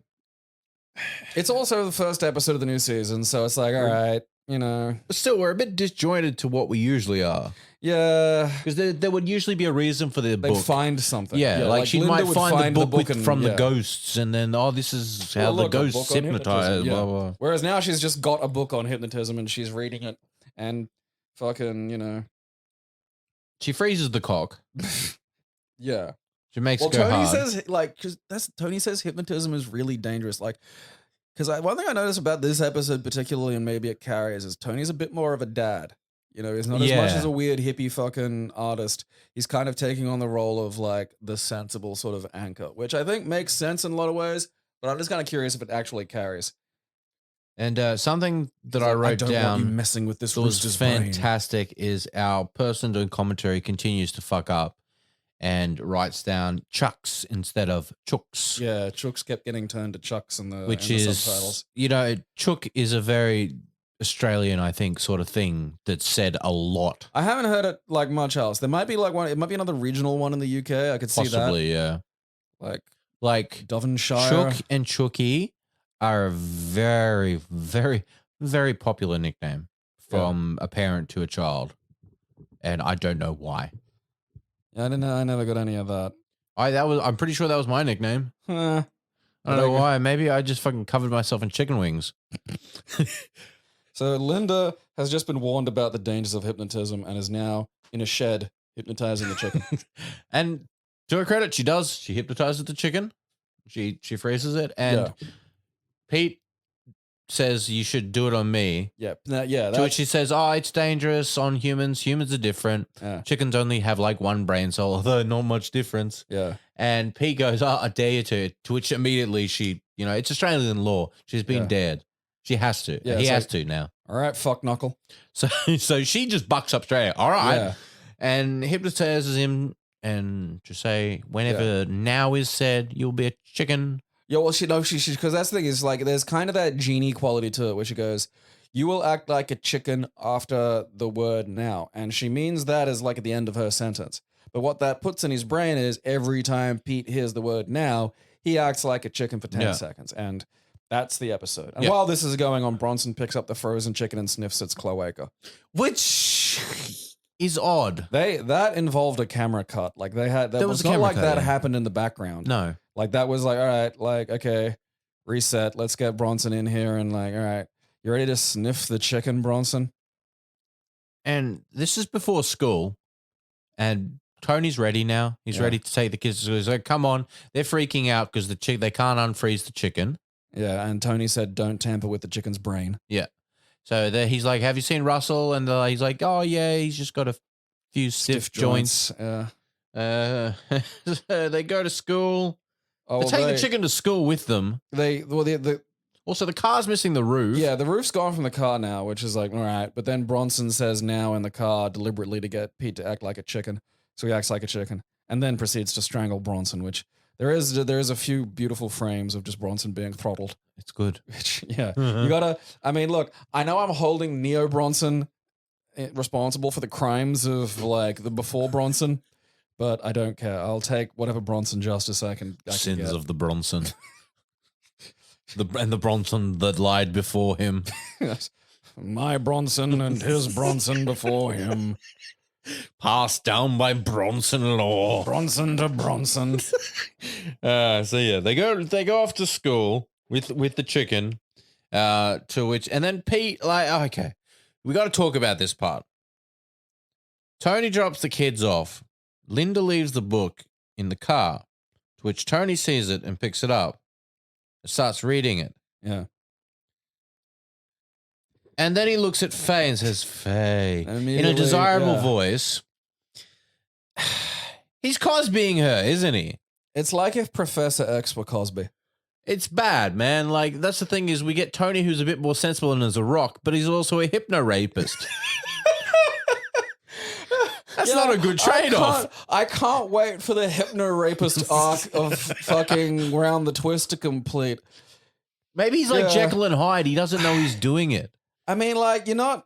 Speaker 2: It's also the first episode of the new season, so it's like, all right,
Speaker 1: But still, we're a bit disjointed to what we usually are.
Speaker 2: Yeah.
Speaker 1: Because there would usually be a reason for the
Speaker 2: They'd
Speaker 1: book.
Speaker 2: find something.
Speaker 1: Yeah, like she
Speaker 2: Linda
Speaker 1: might
Speaker 2: would
Speaker 1: find the book,
Speaker 2: and-
Speaker 1: from the
Speaker 2: yeah.
Speaker 1: ghosts, and then, this is how
Speaker 2: Look,
Speaker 1: the
Speaker 2: a
Speaker 1: ghosts
Speaker 2: book on
Speaker 1: hypnotize,
Speaker 2: hypnotism, yeah.
Speaker 1: blah, blah.
Speaker 2: Whereas now she's just got a book on hypnotism and she's reading it and fucking,
Speaker 1: She freezes the cock.
Speaker 2: yeah.
Speaker 1: She makes
Speaker 2: Well,
Speaker 1: it go
Speaker 2: Tony
Speaker 1: hard.
Speaker 2: says Tony says hypnotism is really dangerous. Like, because one thing I noticed about this episode particularly, and maybe it carries, is Tony's a bit more of a dad. He's not as much as a weird hippie fucking artist. He's kind of taking on the role of like the sensible sort of anchor, which I think makes sense in a lot of ways. But I'm just kind of curious if it actually carries.
Speaker 1: And something that I wrote
Speaker 2: don't want you
Speaker 1: down
Speaker 2: messing with this
Speaker 1: that was
Speaker 2: rooster's brain.
Speaker 1: fantastic is our person doing commentary continues to fuck up and writes down chucks instead of chooks.
Speaker 2: Yeah, Chooks kept getting turned to Chucks in the
Speaker 1: Which
Speaker 2: in the
Speaker 1: is,
Speaker 2: subtitles.
Speaker 1: chook is a very Australian, I think, sort of thing that's said a lot.
Speaker 2: I haven't heard it like much else. There might be like one. It might be another regional one in the UK. I could see that.
Speaker 1: Possibly, yeah.
Speaker 2: Like Devonshire.
Speaker 1: Chook and Chookie are a very, very, very popular nickname from a parent to a child. And I don't know why.
Speaker 2: I don't know. I never got any of that.
Speaker 1: I'm pretty sure that was my nickname.
Speaker 2: Huh.
Speaker 1: I don't know why. Maybe I just fucking covered myself in chicken wings.
Speaker 2: So Linda has just been warned about the dangers of hypnotism and is now in a shed hypnotizing the chicken.
Speaker 1: And to her credit, she does. She hypnotizes the chicken. She freezes it. And Pete says, you should do it on me.
Speaker 2: Yeah.
Speaker 1: To which she says, it's dangerous on humans. Humans are different.
Speaker 2: Yeah.
Speaker 1: Chickens only have like one brain cell, although not much difference.
Speaker 2: Yeah.
Speaker 1: And Pete goes, I dare you to which immediately she, it's Australian law. She's been dared. She has to.
Speaker 2: Yeah,
Speaker 1: he
Speaker 2: it's
Speaker 1: has
Speaker 2: like-
Speaker 1: to now.
Speaker 2: All right, fuck knuckle.
Speaker 1: So she just bucks up straight. All right.
Speaker 2: Yeah.
Speaker 1: And hypnotizes him and to say, whenever now is said, you'll be a chicken.
Speaker 2: Yeah, well, she because that's the thing is like there's kind of that genie quality to it where she goes, you will act like a chicken after the word now. And she means that as like at the end of her sentence. But what that puts in his brain is every time Pete hears the word now, he acts like a chicken for 10 seconds. And that's the episode. And while this is going on, Bronson picks up the frozen chicken and sniffs its cloaca.
Speaker 1: Which which is odd.
Speaker 2: That involved a camera cut. Like they had that
Speaker 1: There
Speaker 2: was
Speaker 1: was a
Speaker 2: not
Speaker 1: camera
Speaker 2: like
Speaker 1: cut,
Speaker 2: that
Speaker 1: yeah.
Speaker 2: happened in the background.
Speaker 1: No.
Speaker 2: Like that was like, all right, like, okay, reset. Let's get Bronson in here and like, all right, you ready to sniff the chicken, Bronson?
Speaker 1: And this is before school. And Tony's ready now. He's ready to take the kids to school. He's like, come on. They're freaking out because they can't unfreeze the chicken.
Speaker 2: Yeah, and Tony said, don't tamper with the chicken's brain.
Speaker 1: Yeah. So he's like, have you seen Russell? And he's like, oh, yeah, he's just got a few stiff joints.
Speaker 2: Yeah.
Speaker 1: They go to school.
Speaker 2: Oh,
Speaker 1: They take the chicken to school with them. Also, the car's missing the roof.
Speaker 2: Yeah, the roof's gone from the car now, which is like, all right. But then Bronson says now in the car deliberately to get Pete to act like a chicken. So he acts like a chicken and then proceeds to strangle Bronson, which there is a few beautiful frames of just Bronson being throttled.
Speaker 1: It's good.
Speaker 2: Which, yeah. You gotta, I mean, look, I know I'm holding Neo Bronson responsible for the crimes of like the before Bronson, but I don't care. I'll take whatever Bronson justice I can
Speaker 1: Sins
Speaker 2: get.
Speaker 1: of the Bronson. And the Bronson that lied before him.
Speaker 2: My Bronson and his Bronson before him.
Speaker 1: Passed down by Bronson law.
Speaker 2: Bronson to Bronson.
Speaker 1: So yeah, they go off to school with the chicken. To which, and then Pete, like, oh, okay, we got to talk about this part. Tony drops the kids off. Linda leaves the book in the car, to which Tony sees it and picks it up. Starts reading it.
Speaker 2: Yeah.
Speaker 1: And then he looks at Faye and says, Faye, in a
Speaker 2: Immediately,
Speaker 1: desirable
Speaker 2: yeah.
Speaker 1: voice. He's Cosbying her, isn't he?
Speaker 2: It's like if Professor X were Cosby.
Speaker 1: It's bad, man. Like, that's the thing is we get Tony who's a bit more sensible and is a rock, but he's also a hypno-rapist. That's not a good trade-off.
Speaker 2: I can't wait for the hypno-rapist arc of fucking Round the Twist to complete.
Speaker 1: Maybe he's like
Speaker 2: Yeah.
Speaker 1: Jekyll and Hyde. He doesn't know he's doing it.
Speaker 2: I mean, like, you're not...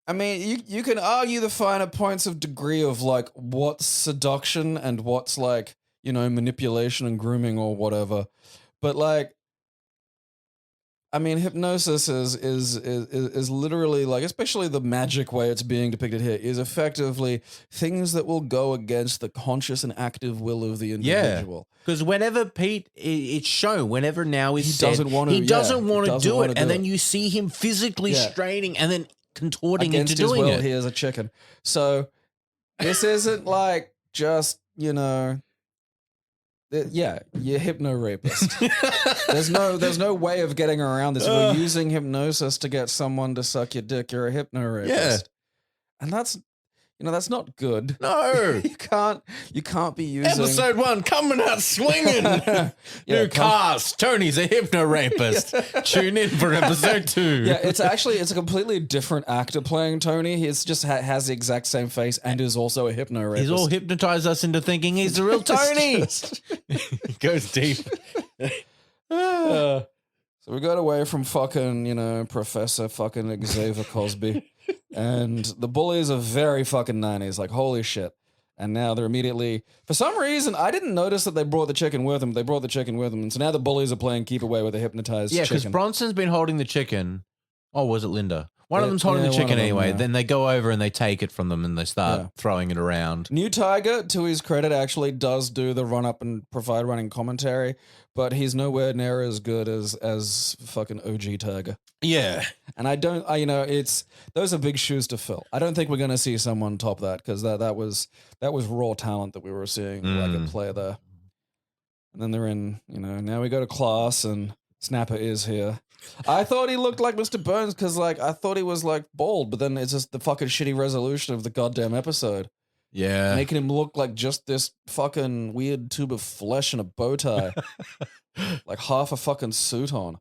Speaker 2: I mean, you can argue the finer points of degree of, like, what's seduction and what's, like, you know, manipulation and grooming or whatever. But, like, I mean, hypnosis is literally, like, especially the magic way it's being depicted here, is effectively things that will go against the conscious and active will of the individual.
Speaker 1: Because whenever Pete, it's shown, whenever now is
Speaker 2: He
Speaker 1: said,
Speaker 2: doesn't want to-
Speaker 1: he
Speaker 2: yeah,
Speaker 1: doesn't want
Speaker 2: he
Speaker 1: to
Speaker 2: doesn't
Speaker 1: do
Speaker 2: wanna
Speaker 1: it,
Speaker 2: do
Speaker 1: and then
Speaker 2: it.
Speaker 1: you see him physically
Speaker 2: Yeah.
Speaker 1: straining and then contorting
Speaker 2: Against
Speaker 1: into
Speaker 2: his
Speaker 1: doing
Speaker 2: will,
Speaker 1: it.
Speaker 2: he is a chicken. So this isn't like just, you know, yeah, you're hypno-rapist. There's no way of getting around this. If you're using hypnosis to get someone to suck your dick, you're a hypno-rapist. And that's, you know, that's not good.
Speaker 1: No.
Speaker 2: You can't be using
Speaker 1: Episode 1, coming out swinging.
Speaker 2: Yeah,
Speaker 1: New cast. Tony's a hypno-rapist. Tune in for episode 2.
Speaker 2: Yeah, it's a completely different actor playing Tony. He's just has the exact same face and is also a hypno-rapist.
Speaker 1: He's all hypnotized us into thinking he's the real Tony. He goes deep.
Speaker 2: So we got away from fucking, you know, Professor fucking Xavier Cosby. And the bullies are very fucking 90s. Like, holy shit. And now they're immediately... For some reason, I didn't notice that they brought the chicken with them. They brought the chicken with them. And so now the bullies are playing keep away with a hypnotized
Speaker 1: Yeah, because
Speaker 2: chicken.
Speaker 1: Bronson's been holding the chicken. Oh, was it Linda? One of them's holding
Speaker 2: yeah,
Speaker 1: the
Speaker 2: one
Speaker 1: chicken
Speaker 2: of them,
Speaker 1: anyway.
Speaker 2: yeah.
Speaker 1: Then they go over and they take it from them and they start
Speaker 2: Yeah.
Speaker 1: throwing it around.
Speaker 2: New Tiger, to his credit, actually does do the run-up and provide running commentary, but he's nowhere near as good as fucking OG Tiger.
Speaker 1: Yeah.
Speaker 2: And it's those are big shoes to fill. I don't think we're going to see someone top that because that was raw talent that we were seeing like a player there. And then they're in, you know, now we go to class and Snapper is here. I thought he looked like Mr. Burns because like I thought he was like bald, but then it's just the fucking shitty resolution of the goddamn episode.
Speaker 1: Yeah.
Speaker 2: Making him look like just this fucking weird tube of flesh and a bow tie. Like half a fucking suit on.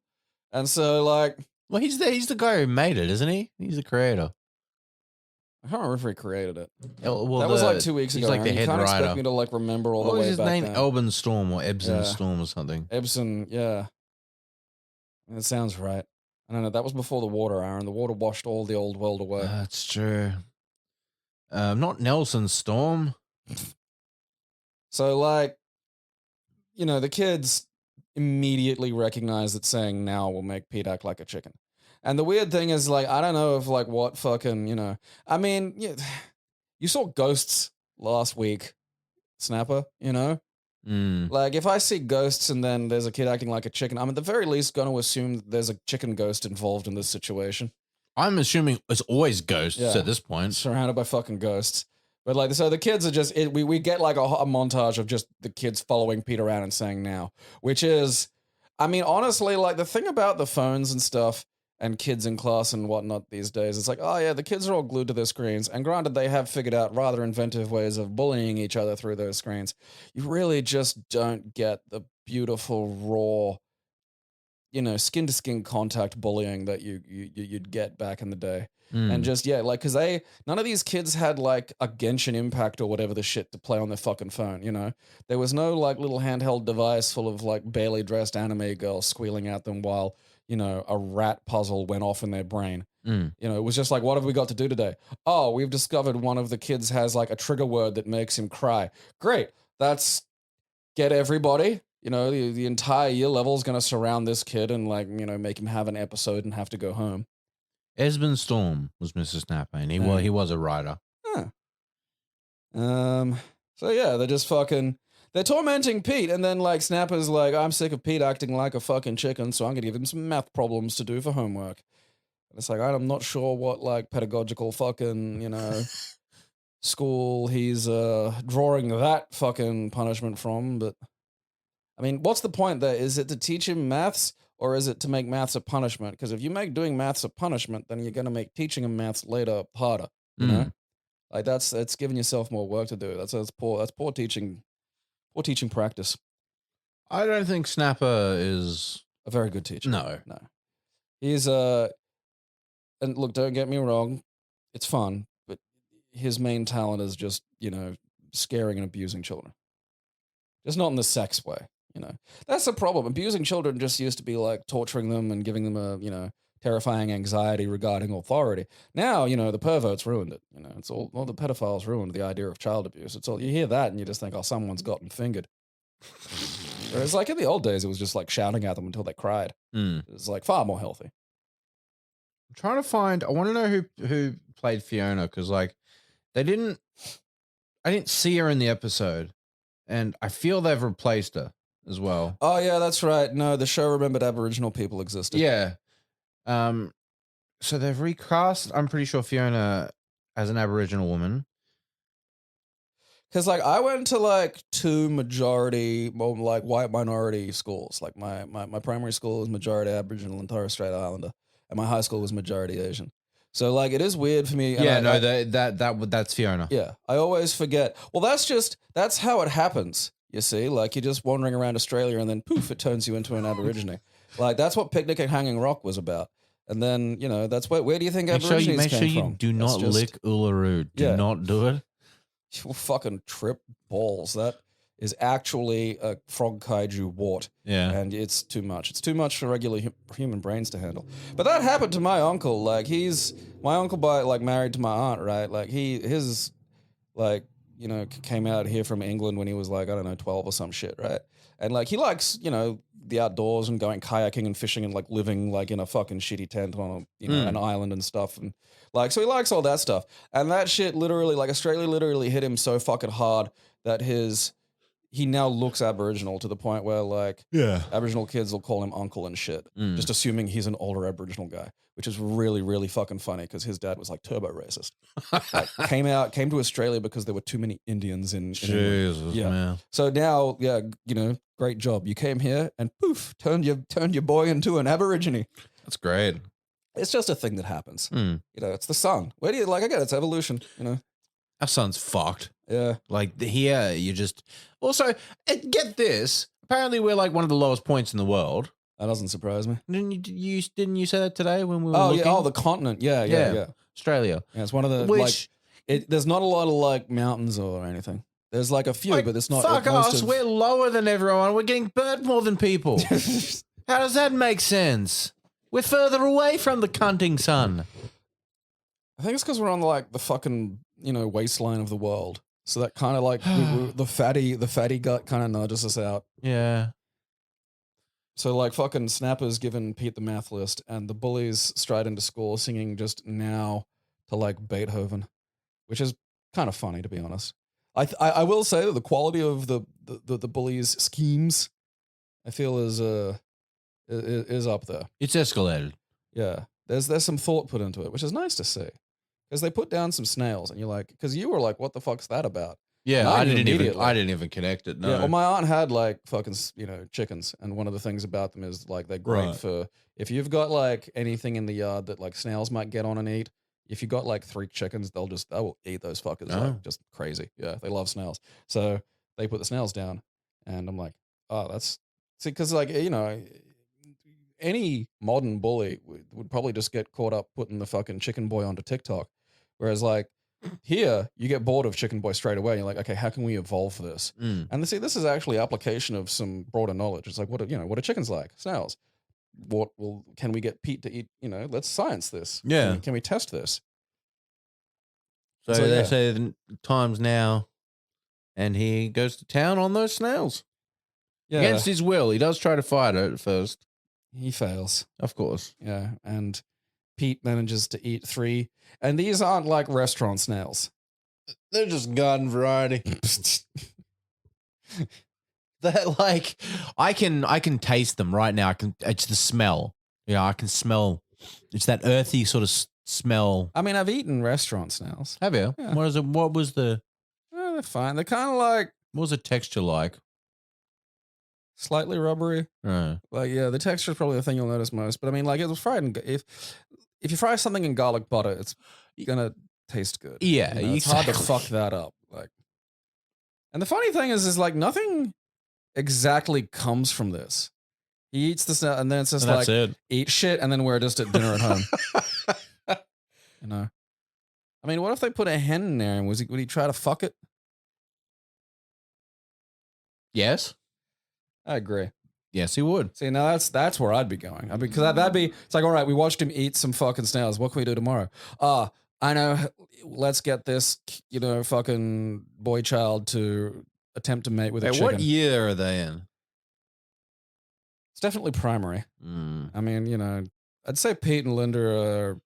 Speaker 2: And so like
Speaker 1: Well, he's the guy who made it, isn't he? He's the creator.
Speaker 2: I can't remember if he created it.
Speaker 1: Well,
Speaker 2: That was like 2 weeks
Speaker 1: he's
Speaker 2: ago.
Speaker 1: like the
Speaker 2: Aaron.
Speaker 1: head
Speaker 2: You can't
Speaker 1: writer.
Speaker 2: expect me to like remember all
Speaker 1: What
Speaker 2: the
Speaker 1: was
Speaker 2: way
Speaker 1: his
Speaker 2: back
Speaker 1: name?
Speaker 2: then.
Speaker 1: Elbin Storm or Ebsen
Speaker 2: Yeah.
Speaker 1: Storm or something.
Speaker 2: Ebsen, yeah. That sounds right. I don't know. That was before the water, Aaron. The water washed all the old world away.
Speaker 1: That's true. Not Nelson Storm.
Speaker 2: So, like, you know, the kids immediately recognize that saying now will make Pete act like a chicken. And the weird thing is, like, I don't know if, like, what fucking, I mean, you saw Ghosts last week, Snapper, Like, if I see ghosts and then there's a kid acting like a chicken, I'm at the very least going to assume that there's a chicken ghost involved in this situation.
Speaker 1: I'm assuming it's always ghosts
Speaker 2: Yeah.
Speaker 1: at this point.
Speaker 2: Surrounded by fucking ghosts. But, like, so the kids are just, we get, like, a montage of just the kids following Pete around and saying now, which is, I mean, honestly, like, the thing about the phones and stuff and kids in class and whatnot these days, it's like, oh, yeah, the kids are all glued to their screens. And granted, they have figured out rather inventive ways of bullying each other through those screens. You really just don't get the beautiful, raw, skin to skin contact bullying that you'd get back in the day. And just, like, because none of these kids had, like, a Genshin Impact or whatever the shit to play on their fucking phone, There was no, like, little handheld device full of, like, barely dressed anime girls squealing at them while, a rat puzzle went off in their brain. It was just like, what have we got to do today? Oh, we've discovered one of the kids has, like, a trigger word that makes him cry. Great. That's get everybody. The entire year level is going to surround this kid and, like, make him have an episode and have to go home.
Speaker 1: Esmond Storm was Mr. Snapper, and he was a writer.
Speaker 2: Huh. So yeah, they're tormenting Pete, and then, like, Snapper's like, I'm sick of Pete acting like a fucking chicken, so I'm gonna give him some math problems to do for homework. And it's like, I'm not sure what, like, pedagogical fucking, school he's drawing that fucking punishment from, but I mean, what's the point there? Is it to teach him maths? Or is it to make maths a punishment? Because if you make doing maths a punishment, then you're going to make teaching him maths later harder. You know, like that's giving yourself more work to do. That's poor teaching practice.
Speaker 1: I don't think Snapper is
Speaker 2: A very good teacher.
Speaker 1: No.
Speaker 2: He's and look, don't get me wrong, it's fun, but his main talent is just scaring and abusing children. Just not in the sex way. That's the problem. Abusing children just used to be like torturing them and giving them a, terrifying anxiety regarding authority. Now, the perverts ruined it. It's all the pedophiles ruined the idea of child abuse. It's all, you hear that and you just think, oh, someone's gotten fingered. Whereas, like, in the old days, it was just like shouting at them until they cried. It was like far more healthy.
Speaker 1: I'm trying to find, I want to know who played Fiona, because, like, I didn't see her in the episode, and I feel they've replaced her as well.
Speaker 2: Oh yeah, that's right. No, the show remembered Aboriginal people existed.
Speaker 1: Yeah. So they've recast, I'm pretty sure, Fiona as an Aboriginal woman.
Speaker 2: Because, like, I went to, like, two majority, well, like, white minority schools. Like, my primary school was majority Aboriginal and Torres Strait Islander, and my high school was majority Asian. So, like, it is weird for me.
Speaker 1: That's Fiona.
Speaker 2: Yeah, I always forget. Well, that's how it happens. You see, like, you're just wandering around Australia and then poof, it turns you into an Aborigine. Like, that's what Picnic at Hanging Rock was about. And then, that's where do you think Aborigines came from?
Speaker 1: Make sure you do not lick Uluru. Do not do it.
Speaker 2: You'll fucking trip balls. That is actually a frog kaiju wart.
Speaker 1: Yeah.
Speaker 2: And it's too much. It's too much for regular human brains to handle. But that happened to my uncle. Like, my uncle married to my aunt, right? Like, his came out here from England when he was, like, I don't know, 12 or some shit, right? And, like, he likes, the outdoors and going kayaking and fishing and, like, living, like, in a fucking shitty tent on an island and stuff. And, like, so he likes all that stuff. And that shit literally, like, Australia literally hit him so fucking hard that he now looks Aboriginal to the point where, like, Aboriginal kids will call him uncle and shit, just assuming he's an older Aboriginal guy, which is really, really fucking funny because his dad was, like, turbo racist. Like, came to Australia because there were too many Indians in
Speaker 1: Jesus, man.
Speaker 2: So now, great job. You came here and poof, turned your boy into an Aborigine.
Speaker 1: That's great.
Speaker 2: It's just a thing that happens. It's the sun. Where do you again? It's evolution.
Speaker 1: Our son's fucked.
Speaker 2: Yeah.
Speaker 1: Like, here, you just... Also, get this. Apparently, we're, like, one of the lowest points in the world.
Speaker 2: That doesn't surprise me.
Speaker 1: Didn't you say that today when we were looking?
Speaker 2: Yeah. Oh, the continent. Yeah.
Speaker 1: Australia.
Speaker 2: Yeah, it's one of the... there's not a lot of, like, mountains or anything. There's, like, a few, but it's not...
Speaker 1: Fuck us. We're lower than everyone. We're getting burnt more than people. How does that make sense? We're further away from the cunting sun.
Speaker 2: I think it's because we're on, like, the fucking... waistline of the world. So that kind of, like, the fatty gut kind of nudges us out.
Speaker 1: Yeah.
Speaker 2: So like fucking Snapper's given Pete the math list, and the bullies stride into school singing just now to like Beethoven, which is kind of funny to be honest. I will say that the quality of the bullies' schemes, I feel is up there.
Speaker 1: It's escalated.
Speaker 2: Yeah, there's some thought put into it, which is nice to see, because they put down some snails, and you're like, because you were like, what the fuck's that about?
Speaker 1: Yeah,
Speaker 2: And
Speaker 1: I
Speaker 2: knew
Speaker 1: didn't
Speaker 2: immediately.
Speaker 1: even connect it. No.
Speaker 2: Yeah, well, my aunt had like fucking chickens, and one of the things about them is like they're great
Speaker 1: Right.
Speaker 2: for if you've got like anything in the yard that like snails might get on and eat. If you got like 3 chickens, they will eat those fuckers
Speaker 1: Oh.
Speaker 2: like just crazy. Yeah, they love snails. So they put the snails down, and I'm like, oh, that's see, because like any modern bully would probably just get caught up putting the fucking chicken boy onto TikTok, whereas like here you get bored of chicken boy straight away. You're like, okay, how can we evolve this?
Speaker 1: Mm.
Speaker 2: And see, this is actually application of some broader knowledge. It's like, what are chickens like? Snails. Can we get Pete to eat? Let's science this.
Speaker 1: Yeah.
Speaker 2: Can we test this?
Speaker 1: So they say the time's now, and he goes to town on those snails.
Speaker 2: Yeah.
Speaker 1: Against his will. He does try to fight it at first.
Speaker 2: He fails.
Speaker 1: Of course.
Speaker 2: Yeah. And Pete manages to eat 3. And these aren't like restaurant snails.
Speaker 1: They're just garden variety. They're like, I can taste them right now. It's the smell. Yeah, I can smell. It's that earthy sort of smell.
Speaker 2: I mean, I've eaten restaurant snails.
Speaker 1: Have you?
Speaker 2: Yeah.
Speaker 1: What is it? What was the
Speaker 2: They're fine. They're kind of like
Speaker 1: what was the texture like?
Speaker 2: slightly rubbery.
Speaker 1: Right.
Speaker 2: Like, yeah, the texture is probably the thing you'll notice most. But I mean, like, it was fried. If you fry something in garlic butter, it's gonna taste good.
Speaker 1: Yeah,
Speaker 2: It's hard to
Speaker 1: exactly.
Speaker 2: fuck that up. Like, and the funny thing is like nothing exactly comes from this. He eats this, and then it's just
Speaker 1: And that's
Speaker 2: like
Speaker 1: it.
Speaker 2: eat shit, and then we're just at dinner at home. I mean, what if they put a hen in there, and would he try to fuck it?
Speaker 1: Yes.
Speaker 2: I agree.
Speaker 1: Yes, he would.
Speaker 2: See, now that's where I'd be going. Because that'd be, it's like, all right, we watched him eat some fucking snails. What can we do tomorrow? I know. Let's get this, fucking boy child to attempt to mate with a
Speaker 1: Hey,
Speaker 2: chicken.
Speaker 1: what year are they in?
Speaker 2: It's definitely primary.
Speaker 1: Mm.
Speaker 2: I mean, I'd say Pete and Linda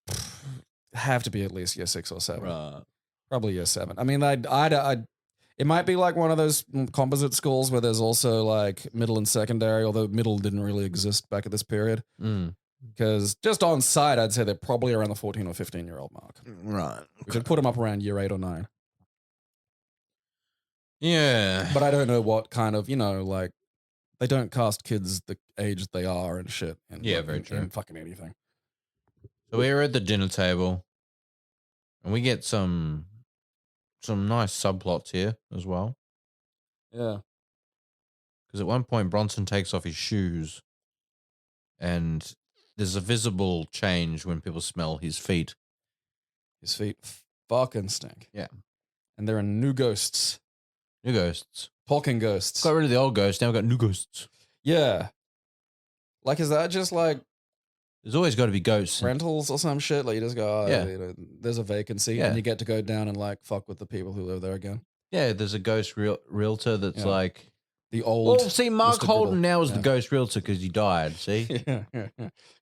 Speaker 2: have to be at least year 6 or 7.
Speaker 1: Right.
Speaker 2: Probably year 7. I mean, it might be like one of those composite schools where there's also like middle and secondary, although middle didn't really exist back at this period.
Speaker 1: Mm.
Speaker 2: Because just on site, I'd say they're probably around the 14 or 15-year-old mark.
Speaker 1: Right.
Speaker 2: Which would put them up around year 8 or 9.
Speaker 1: Yeah.
Speaker 2: But I don't know what kind of, like, they don't cast kids the age they are and shit. And
Speaker 1: Yeah, very true.
Speaker 2: in fucking anything.
Speaker 1: So we're at the dinner table, and we get some nice subplots here as well.
Speaker 2: Yeah.
Speaker 1: Because at one point Bronson takes off his shoes, and there's a visible change when people smell his feet.
Speaker 2: His feet fucking stink.
Speaker 1: Yeah.
Speaker 2: And there are new ghosts.
Speaker 1: New ghosts.
Speaker 2: Talking ghosts.
Speaker 1: Got rid of the old ghosts. Now we've got new ghosts.
Speaker 2: Yeah. Like, is that just like
Speaker 1: There's always got to be ghosts.
Speaker 2: rentals or some shit? Like, you just go,
Speaker 1: Yeah.
Speaker 2: there's a vacancy,
Speaker 1: Yeah.
Speaker 2: and you get to go down and like fuck with the people who live there again.
Speaker 1: Yeah, there's a ghost realtor that's
Speaker 2: Yeah.
Speaker 1: like.
Speaker 2: The old.
Speaker 1: Well, see, Mark
Speaker 2: Mr.
Speaker 1: Holden
Speaker 2: Gribble.
Speaker 1: now is the
Speaker 2: Yeah.
Speaker 1: ghost realtor because he died. See.
Speaker 2: yeah.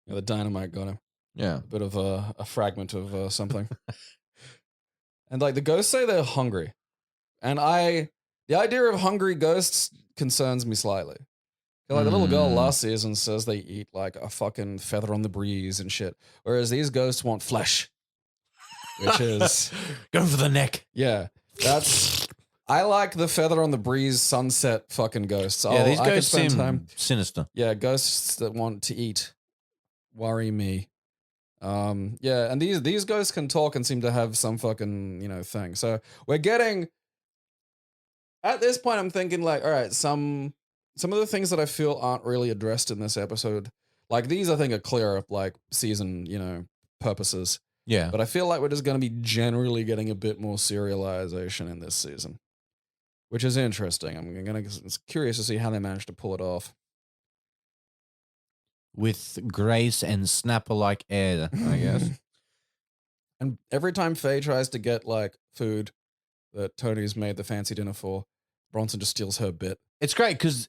Speaker 2: The dynamite got him.
Speaker 1: Yeah.
Speaker 2: A bit of a fragment of something. And like the ghosts say they're hungry, and the idea of hungry ghosts concerns me slightly. Like the little girl last season says they eat like a fucking feather on the breeze and shit, whereas these ghosts want flesh, which is
Speaker 1: Go for the neck.
Speaker 2: yeah. I like the feather on the breeze sunset fucking ghosts.
Speaker 1: Yeah, these
Speaker 2: I could
Speaker 1: ghosts
Speaker 2: spend
Speaker 1: seem sinister.
Speaker 2: Yeah, ghosts that want to eat worry me. Yeah, and these ghosts can talk and seem to have some fucking, thing. So we're getting at this point I'm thinking like, all right, some of the things that I feel aren't really addressed in this episode. Like these I think are clear like season, purposes.
Speaker 1: Yeah.
Speaker 2: But I feel like we're just going to be generally getting a bit more serialization in this season, which is interesting. I'm curious to see how they manage to pull it off.
Speaker 1: With grace and snapper like air, I guess.
Speaker 2: And every time Faye tries to get like food that Tony's made the fancy dinner for, Bronson just steals her bit.
Speaker 1: It's great because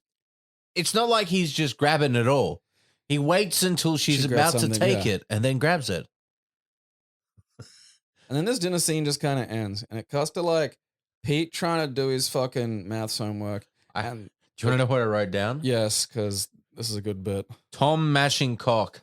Speaker 1: it's not like he's just grabbing it all. He waits until she's
Speaker 2: She grabs
Speaker 1: about to
Speaker 2: something,
Speaker 1: take
Speaker 2: yeah.
Speaker 1: it and then grabs it.
Speaker 2: And then this dinner scene just kind of ends, and it cuts to like Pete trying to do his fucking maths homework. And
Speaker 1: Do you want to know what I wrote down?
Speaker 2: yes, because this is a good bit.
Speaker 1: Tom mashing cock.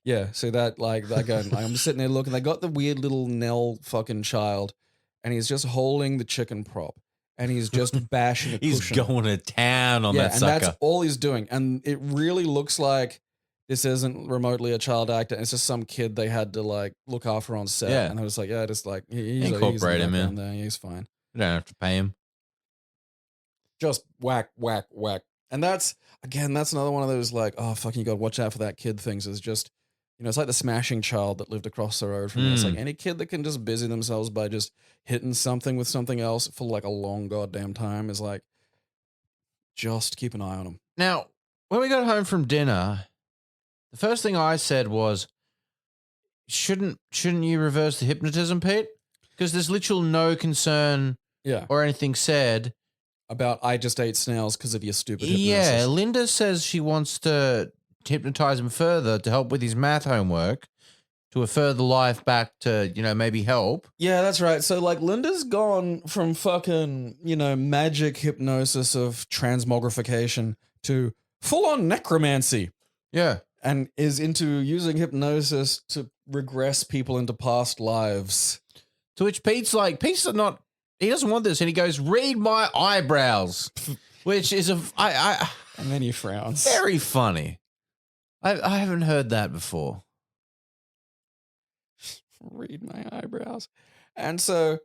Speaker 2: Yeah, so that like again, I'm just sitting there looking. They got the weird little Nell fucking child, and he's just holding the chicken prop, and he's just bashing a
Speaker 1: He's
Speaker 2: cushion.
Speaker 1: going to town on
Speaker 2: Yeah,
Speaker 1: that
Speaker 2: and
Speaker 1: sucker.
Speaker 2: that's all he's doing. And it really looks like this isn't remotely a child actor. It's just some kid they had to like look after on set.
Speaker 1: Yeah.
Speaker 2: And I was like, yeah, just like he's
Speaker 1: Incorporate him in.
Speaker 2: there. He's fine.
Speaker 1: You don't have to pay him.
Speaker 2: Just whack, whack, whack. And that's another one of those like, oh fucking, you gotta watch out for that kid things. Is just, it's like the smashing child that lived across the road from me. It's like any kid that can just busy themselves by just hitting something with something else for like a long goddamn time is like, just keep an eye on them.
Speaker 1: Now, when we got home from dinner, the first thing I said was, shouldn't you reverse the hypnotism, Pete? Because there's literal no concern
Speaker 2: Yeah.
Speaker 1: or anything said.
Speaker 2: About I just ate snails because of your stupid hypnosis.
Speaker 1: Yeah, Linda says she wants to hypnotize him further to help with his math homework, to a further life back to, maybe help.
Speaker 2: Yeah, that's right. So like Linda's gone from fucking, magic hypnosis of transmogrification to full on necromancy.
Speaker 1: Yeah.
Speaker 2: And is into using hypnosis to regress people into past lives.
Speaker 1: To which Pete's not, he doesn't want this. And he goes, read my eyebrows, which is
Speaker 2: And then he frowns.
Speaker 1: very funny. I haven't heard that before.
Speaker 2: Read my eyebrows. And so,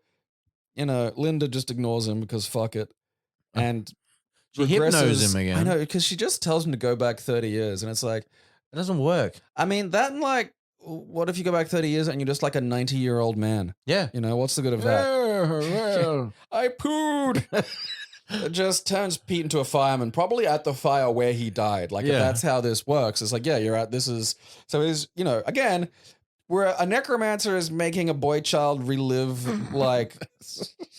Speaker 2: Linda just ignores him because fuck it. And
Speaker 1: She hypnos
Speaker 2: regresses-
Speaker 1: him again.
Speaker 2: I know, because she just tells him to go back 30 years. And it's like,
Speaker 1: It doesn't work.
Speaker 2: I mean, that and like, what if you go back 30 years and you're just like a 90-year-old man?
Speaker 1: Yeah.
Speaker 2: What's the good of that? I pooed. It just turns Pete into a fireman, probably at the fire where he died. Like, if
Speaker 1: Yeah.
Speaker 2: that's how this works. It's like, yeah, you're at, this is, so is, again, where a necromancer is making a boy child relive like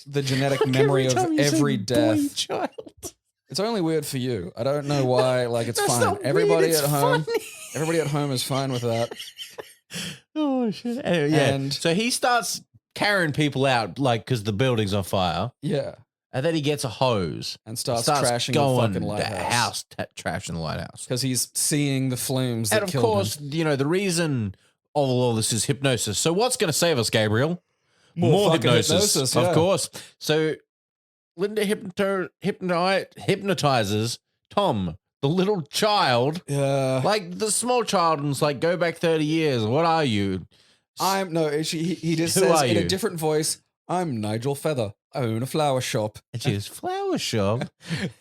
Speaker 2: the genetic memory of every death.
Speaker 1: Child.
Speaker 2: It's only weird for you. I don't know why. Like, it's
Speaker 1: That's
Speaker 2: fine.
Speaker 1: not weird,
Speaker 2: Everybody
Speaker 1: it's
Speaker 2: at home,
Speaker 1: funny.
Speaker 2: everybody at home is fine with that.
Speaker 1: Oh, shit. Anyway, yeah.
Speaker 2: And-
Speaker 1: so he starts carrying people out, because the building's on fire.
Speaker 2: Yeah.
Speaker 1: And then he gets a hose.
Speaker 2: And starts trashing the
Speaker 1: going
Speaker 2: fucking
Speaker 1: the
Speaker 2: lighthouse.
Speaker 1: house, trashing the lighthouse.
Speaker 2: Because he's seeing the flames that
Speaker 1: And of
Speaker 2: killed
Speaker 1: course,
Speaker 2: him.
Speaker 1: the reason of all this is hypnosis. So what's going to save us, Gabriel? More
Speaker 2: fucking
Speaker 1: hypnosis,
Speaker 2: yeah.
Speaker 1: of course. So Linda hypnotizes Tom, the little child,
Speaker 2: Yeah.
Speaker 1: like the small child, and it's like, go back 30 years. What are you?
Speaker 2: He just
Speaker 1: Who
Speaker 2: says
Speaker 1: are
Speaker 2: in
Speaker 1: you?
Speaker 2: a different voice, I'm Nigel Feather. I own a flower shop.
Speaker 1: And she goes, flower shop.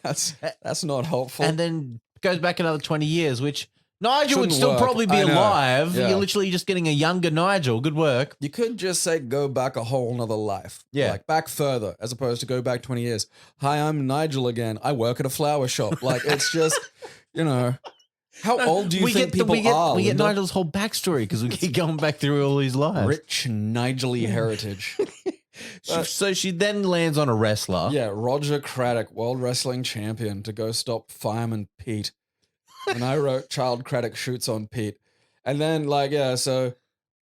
Speaker 2: That's not helpful.
Speaker 1: And then goes back another 20 years, which Nigel would
Speaker 2: Shouldn't
Speaker 1: still
Speaker 2: work.
Speaker 1: probably be
Speaker 2: I know.
Speaker 1: alive.
Speaker 2: Yeah.
Speaker 1: You're literally just getting a younger Nigel. Good work.
Speaker 2: You could just say go back a whole nother life.
Speaker 1: Yeah.
Speaker 2: Like back further, as opposed to go back 20 years. Hi, I'm Nigel again. I work at a flower shop. Like, it's just, how old do you think people are?
Speaker 1: We get
Speaker 2: Linda?
Speaker 1: Nigel's whole backstory because we keep going back through all these lives.
Speaker 2: Rich Nigel-y heritage.
Speaker 1: So she then lands on a wrestler.
Speaker 2: Yeah, Roger Craddock, World Wrestling Champion, to go stop Fireman Pete. And I wrote Child Craddock shoots on Pete. And then, so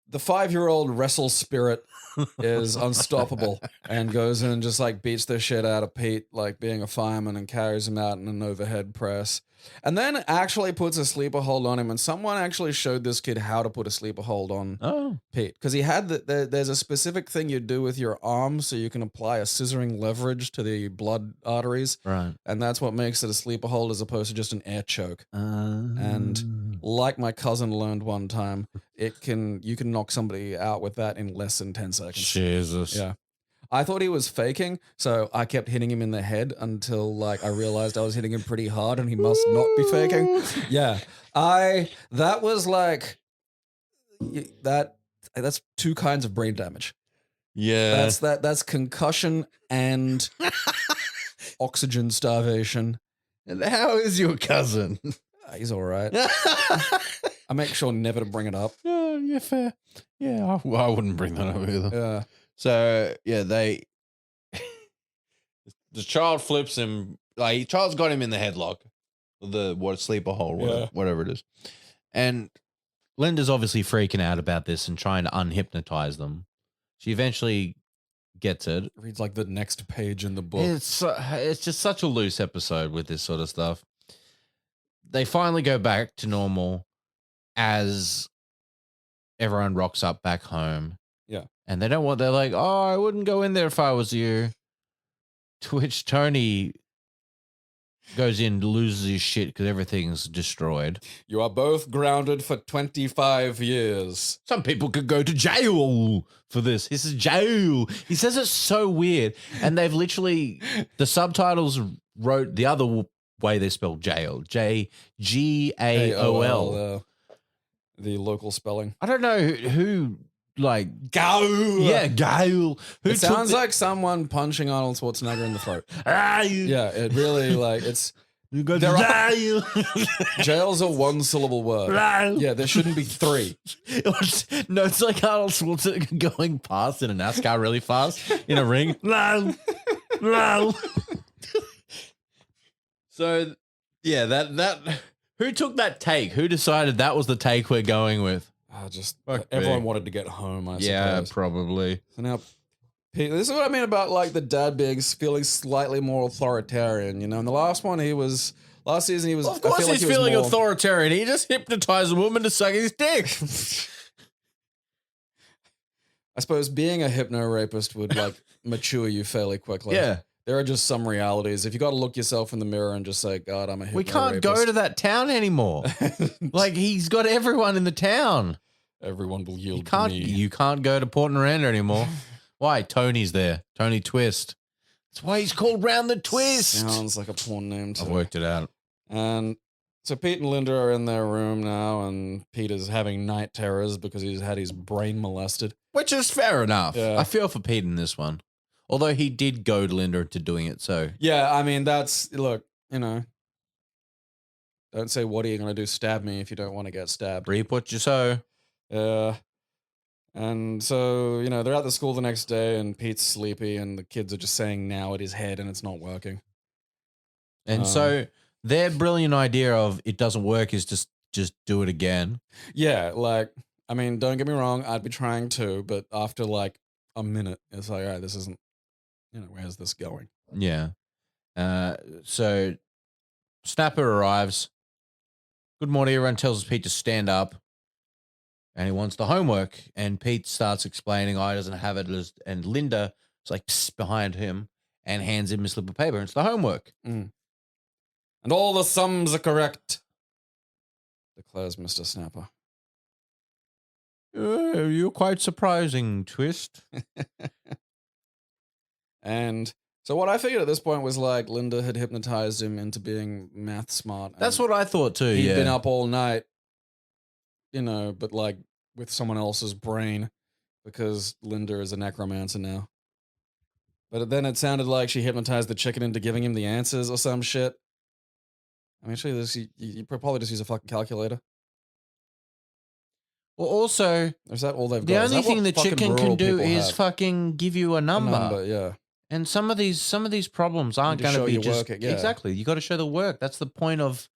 Speaker 2: the 5-year-old wrestle spirit is unstoppable and goes in and just beats the shit out of Pete, being a fireman, and carries him out in an overhead press. And then actually puts a sleeper hold on him. And someone actually showed this kid how to put a sleeper hold on
Speaker 1: Oh.
Speaker 2: Pete. Because he had there's a specific thing you do with your arm so you can apply a scissoring leverage to the blood arteries.
Speaker 1: Right.
Speaker 2: And that's what makes it a sleeper hold as opposed to just an air choke.
Speaker 1: And
Speaker 2: And like my cousin learned one time, you can knock somebody out with that in less than 10 seconds.
Speaker 1: Jesus.
Speaker 2: Yeah. I thought he was faking, so I kept hitting him in the head until I realized I was hitting him pretty hard and he must not be faking. Yeah. That was that's two kinds of brain damage.
Speaker 1: Yeah.
Speaker 2: That's concussion and oxygen starvation.
Speaker 1: And how is your cousin?
Speaker 2: He's all right. I make sure never to bring it up.
Speaker 1: Oh, yeah, fair. Yeah, I wouldn't bring that up either.
Speaker 2: Yeah.
Speaker 1: So, yeah, the child flips him. Child's got him in the headlock. the sleeper hole,
Speaker 2: Yeah.
Speaker 1: whatever it is. And Linda's obviously freaking out about this and trying to unhypnotize them. She eventually gets it.
Speaker 2: Reads like the next page in the book.
Speaker 1: It's just such a loose episode with this sort of stuff. They finally go back to normal as everyone rocks up back home.
Speaker 2: Yeah.
Speaker 1: And they're like, oh, I wouldn't go in there if I was you. To which Tony goes in, loses his shit because everything's destroyed.
Speaker 2: You are both grounded for 25 years.
Speaker 1: Some people could go to jail for this. This is jail. He says it's so weird. And they've literally, the subtitles wrote the other way they spell jail. Jaol.
Speaker 2: The local spelling.
Speaker 1: I don't know who like
Speaker 2: Go.
Speaker 1: Yeah, Gail. Who
Speaker 2: It sounds like someone punching Arnold Schwarzenegger in the throat.
Speaker 1: yeah,
Speaker 2: It really like it's.
Speaker 1: you go to
Speaker 2: There are-
Speaker 1: jail.
Speaker 2: Jail's a one-syllable word. Yeah, there shouldn't be three.
Speaker 1: No, it's like Arnold Schwarzenegger going past in a NASCAR really fast in a ring. So, yeah, that who took that take? Who decided that was the take we're going with?
Speaker 2: Everyone
Speaker 1: me.
Speaker 2: wanted to get home, I suppose.
Speaker 1: Yeah, probably.
Speaker 2: So now, Pete, this is what I mean about like the dad being feeling slightly more authoritarian. You know, in the last season he was.
Speaker 1: Of course,
Speaker 2: I feel
Speaker 1: he's
Speaker 2: like he was
Speaker 1: feeling
Speaker 2: more-
Speaker 1: authoritarian. He just hypnotized a woman to suck his dick.
Speaker 2: I suppose being a hypno rapist would like mature you fairly quickly.
Speaker 1: Yeah,
Speaker 2: There are just some realities. If you got to look yourself in the mirror and just say, God, I'm a hypno
Speaker 1: we can't go to that town anymore. Like he's got everyone in the town.
Speaker 2: Everyone will yield
Speaker 1: You
Speaker 2: to me.
Speaker 1: you can't go to Port Noranda anymore. Why? Tony's there. Tony Twist. That's why he's called Round the Twist.
Speaker 2: Sounds like a porn name
Speaker 1: I
Speaker 2: too.
Speaker 1: worked it out.
Speaker 2: And so Pete and Linda are in their room now, and Pete is having night terrors because he's had his brain molested.
Speaker 1: Which is fair enough.
Speaker 2: Yeah.
Speaker 1: I feel for Pete in this one. Although he did goad Linda into doing it, so.
Speaker 2: Yeah, I mean, look, don't say, what are you going to do? Stab me if you don't want to get stabbed.
Speaker 1: Reap what you sow.
Speaker 2: And so, they're at the school the next day, and Pete's sleepy, and the kids are just saying now at his head, and it's not working.
Speaker 1: And so their brilliant idea of it doesn't work is just do it again.
Speaker 2: Yeah, like, I mean, don't get me wrong, I'd be trying to, but after like a minute, it's like, all right, this isn't, where's this going?
Speaker 1: Yeah. So Snapper arrives. Good morning. Everyone tells Pete to stand up. And he wants the homework. And Pete starts explaining, he doesn't have it. And Linda is like behind him and hands him a slip of paper. It's the homework.
Speaker 2: And all the sums are correct, declares Mr. Snapper.
Speaker 1: You're quite surprising, Twist.
Speaker 2: And so what I figured at this point was like Linda had hypnotized him into being math smart.
Speaker 1: That's what I thought too,
Speaker 2: He'd
Speaker 1: yeah.
Speaker 2: been up all night, but like with someone else's brain because Linda is a necromancer now. But then it sounded like she hypnotized the chicken into giving him the answers or some shit. I mean, actually, you probably just use a fucking calculator.
Speaker 1: Well, also,
Speaker 2: Or is that all they've got?
Speaker 1: the
Speaker 2: Is
Speaker 1: only
Speaker 2: that what
Speaker 1: thing the
Speaker 2: fucking
Speaker 1: chicken
Speaker 2: rural
Speaker 1: can do
Speaker 2: people
Speaker 1: is
Speaker 2: have?
Speaker 1: fucking give you a number.
Speaker 2: Yeah.
Speaker 1: And some of these problems aren't
Speaker 2: to
Speaker 1: going to
Speaker 2: show
Speaker 1: be
Speaker 2: your
Speaker 1: just
Speaker 2: work, yeah.
Speaker 1: exactly. You got to show the work. That's the point of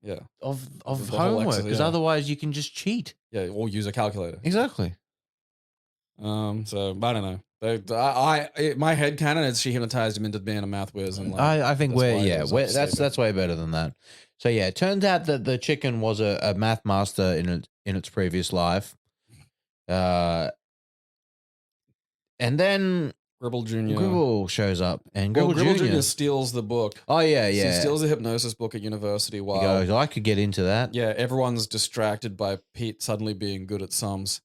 Speaker 2: Yeah.
Speaker 1: of
Speaker 2: The whole
Speaker 1: homework,
Speaker 2: exercise,
Speaker 1: because
Speaker 2: yeah.
Speaker 1: otherwise you can just cheat.
Speaker 2: Yeah, or use a calculator.
Speaker 1: Exactly.
Speaker 2: So I don't know. My head canon is she hypnotized him into being a math whiz, and like,
Speaker 1: I think
Speaker 2: that's why he was
Speaker 1: that's
Speaker 2: stupid.
Speaker 1: way better than that. So yeah, it turns out that the chicken was a math master in its previous life. And then
Speaker 2: Gribble Jr.
Speaker 1: Gribble shows up, and
Speaker 2: Well,
Speaker 1: Gribble,
Speaker 2: Gribble
Speaker 1: Jr.
Speaker 2: Jr. steals the book.
Speaker 1: Oh yeah,
Speaker 2: He
Speaker 1: yeah.
Speaker 2: steals the hypnosis book at university
Speaker 1: He
Speaker 2: while
Speaker 1: goes, I could get into that.
Speaker 2: yeah, everyone's distracted by Pete suddenly being good at sums.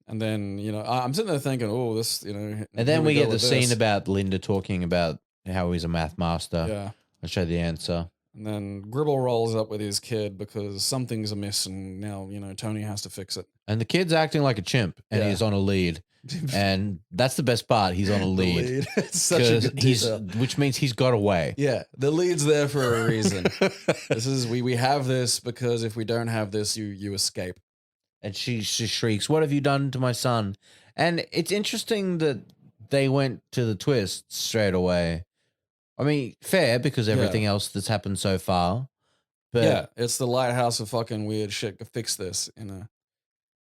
Speaker 2: And then I'm sitting there thinking, oh, this,
Speaker 1: And
Speaker 2: here
Speaker 1: then we
Speaker 2: go
Speaker 1: get the
Speaker 2: with
Speaker 1: scene
Speaker 2: this.
Speaker 1: about Linda talking about how he's a math master.
Speaker 2: Yeah.
Speaker 1: I show the answer.
Speaker 2: And then Gribble rolls up with his kid because something's amiss, and now Tony has to fix it.
Speaker 1: And the kid's acting like a chimp, and
Speaker 2: Yeah.
Speaker 1: he's on a lead. And that's the best part. He's on a
Speaker 2: The
Speaker 1: lead.
Speaker 2: It's such a
Speaker 1: 'Cause
Speaker 2: good detail.
Speaker 1: which means he's got away.
Speaker 2: Yeah, the lead's there for a reason. This is we have this because if we don't have this, you escape.
Speaker 1: And she shrieks, "What have you done to my son?" And it's interesting that they went to the twist straight away I mean, fair because everything else that's happened so far. But
Speaker 2: Yeah, it's the lighthouse of fucking weird shit. Fix this, you know.